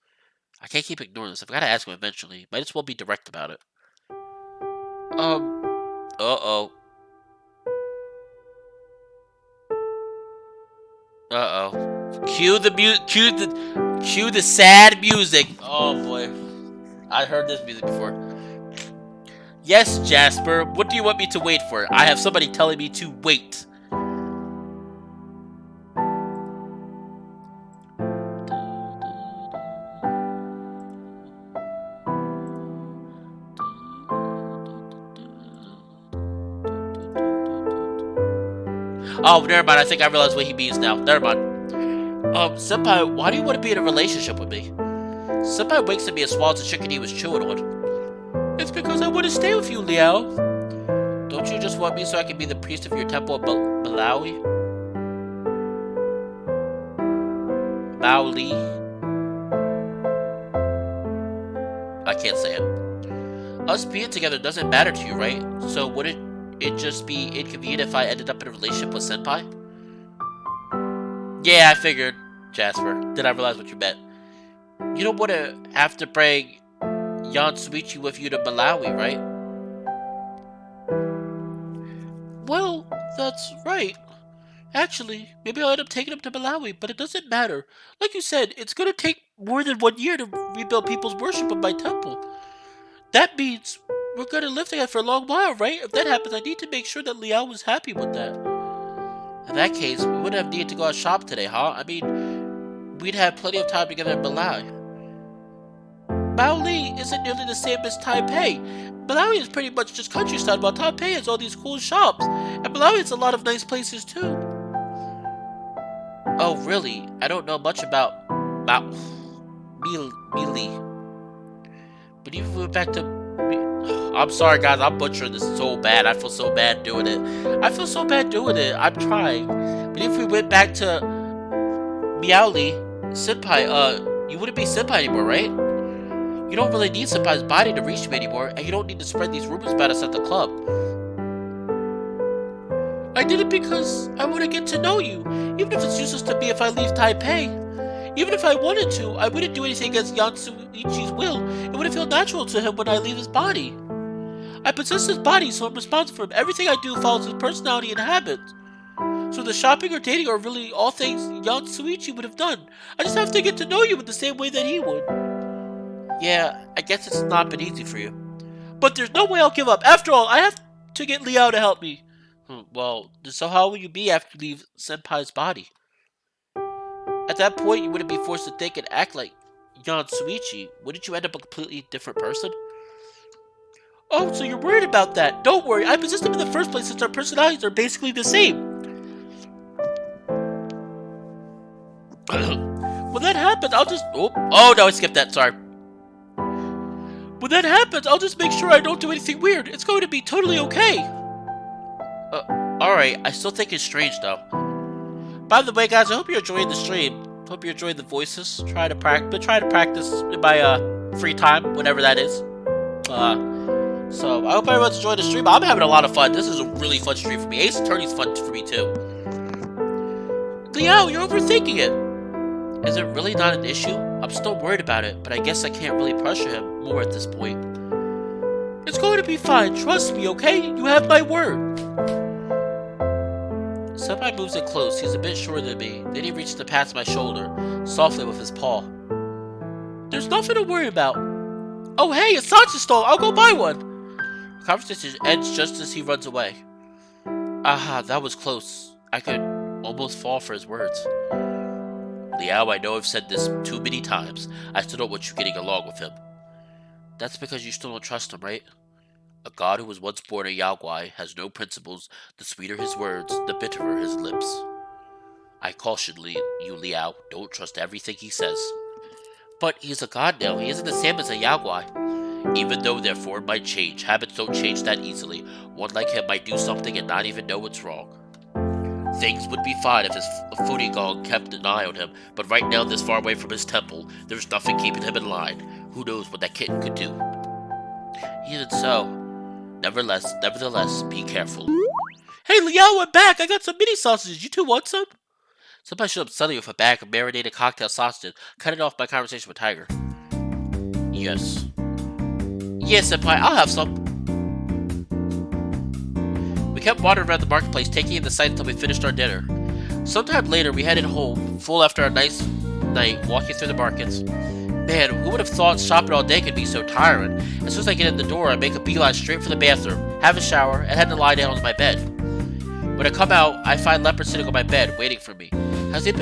I can't keep ignoring this, I've gotta ask him eventually. Might as well be direct about it. Uh-oh. Uh-oh. Cue the sad music. Oh boy. I heard this music before. Yes, Jasper. What do you want me to wait for? I have somebody telling me to wait. Oh, never mind. I think I realize what he means now. Never mind. Senpai, why do you want to be in a relationship with me? Senpai winks at me and swallows the chicken he was chewing on. It's because I want to stay with you, Liao. Don't you just want me so I can be the priest of your temple of Malawi? Maoli? I can't say it. Us being together doesn't matter to you, right? So wouldn't it just be inconvenient if I ended up in a relationship with Senpai? Yeah, I figured, Jasper. Then I realized what you meant. You don't want to have to bring Yansuichi with you to Malawi, right? Well, that's right. Actually, maybe I'll end up taking him to Malawi, but it doesn't matter. Like you said, it's gonna take more than 1 year to rebuild people's worship of my temple. That means we're gonna live together for a long while, right? If that happens, I need to make sure that Liao was happy with that. In that case, we wouldn't have needed to go out shop today, huh? I mean, we'd have plenty of time together in Malawi. Maoli isn't nearly the same as Taipei. Malawi is pretty much just countryside, while Taipei has all these cool shops. And Malawi has a lot of nice places too. Oh, really? I don't know much about Mili. But even if we went back to... I'm sorry, guys. I'm butchering this so bad. I feel so bad doing it. I'm trying. But if we went back to Miaoli, Senpai, you wouldn't be Senpai anymore, right? You don't really need Senpai's body to reach me anymore, and you don't need to spread these rumors about us at the club. I did it because I want to get to know you, even if it's useless to me if I leave Taipei. Even if I wanted to, I wouldn't do anything against Yansuichi's will. It wouldn't feel natural to him when I leave his body. I possess his body, so I'm responsible for him. Everything I do follows his personality and habits. So the shopping or dating are really all things Yansuichi would have done. I just have to get to know you in the same way that he would. Yeah, I guess it's not been easy for you. But there's no way I'll give up. After all, I have to get Liao to help me. Well, so how will you be after you leave Senpai's body? At that point, you wouldn't be forced to think and act like Yansuichi. Wouldn't you end up a completely different person? Oh, so you're worried about that. Don't worry, I possessed him in the first place since our personalities are basically the same. When that happens, I'll just... Oh, no, I skipped that, sorry. When that happens, I'll just make sure I don't do anything weird. It's going to be totally okay. Alright, I still think it's strange, though. By the way, guys, I hope you're enjoying the stream. Hope you're enjoying the voices. Try to practice in my free time, whenever that is. So I hope everyone's enjoying the stream. I'm having a lot of fun. This is a really fun stream for me. Ace Attorney's fun for me too. Liao, you're overthinking it. Is it really not an issue? I'm still worried about it, but I guess I can't really pressure him more at this point. It's going to be fine. Trust me, okay? You have my word. Senpai moves in close. He's a bit shorter than me. Then he reaches to past my shoulder, softly with his paw. There's nothing to worry about. Oh hey, a sausage stall! I'll go buy one! The conversation ends just as he runs away. Aha, that was close. I could almost fall for his words. Liao, I know I've said this too many times. I still don't want you getting along with him. That's because you still don't trust him, right? A god who was once born a Yaoguai has no principles. The sweeter his words, the bitterer his lips. I caution you, Liao, don't trust everything he says. But he's a god now. He isn't the same as a Yaoguai. Even though their form might change, habits don't change that easily. One like him might do something and not even know what's wrong. Things would be fine if his Furry kept an eye on him, but right now this far away from his temple, there's nothing keeping him in line. Who knows what that kitten could do? Even so, nevertheless, be careful. Hey Liao, I'm back! I got some mini sausages. You two want some? Somebody showed up suddenly with a bag of marinated cocktail sausages, cutting off my conversation with Tiger. Yes. Yes, Senpai, I'll have some. We kept wandering around the marketplace, taking in the sights until we finished our dinner. Sometime later, we headed home, full after a nice night, walking through the markets. Man, who would have thought shopping all day could be so tiring? As soon as I get in the door, I make a beeline straight for the bathroom, have a shower, and head to lie down on my bed. When I come out, I find Leopard sitting on my bed, waiting for me. Has he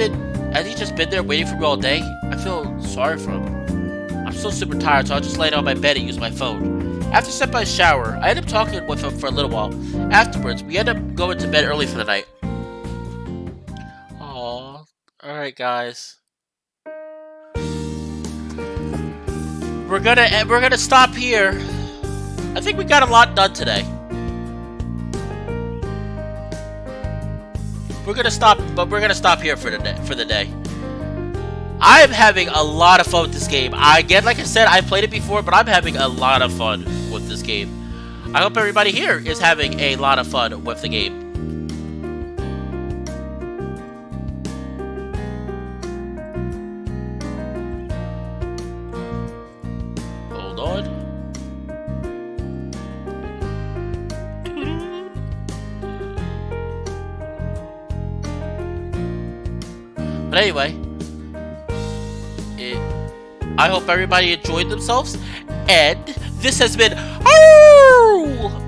just been there waiting for me all day? I feel sorry for him. I'm still super tired, so I'll just lay down on my bed and use my phone. After Senpai's shower, I end up talking with him for a little while. Afterwards, we end up going to bed early for the night. Alright, guys. We're gonna stop here. I think we got a lot done today. We're gonna stop here for the day. I'm having a lot of fun with this game. Again, like I said, I played it before, but I'm having a lot of fun with this game. I hope everybody here is having a lot of fun with the game. Hold on. But anyway, I hope everybody enjoyed themselves, and this has been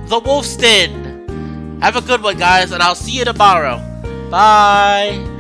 the Wolf's Den. Have a good one, guys, and I'll see you tomorrow. Bye.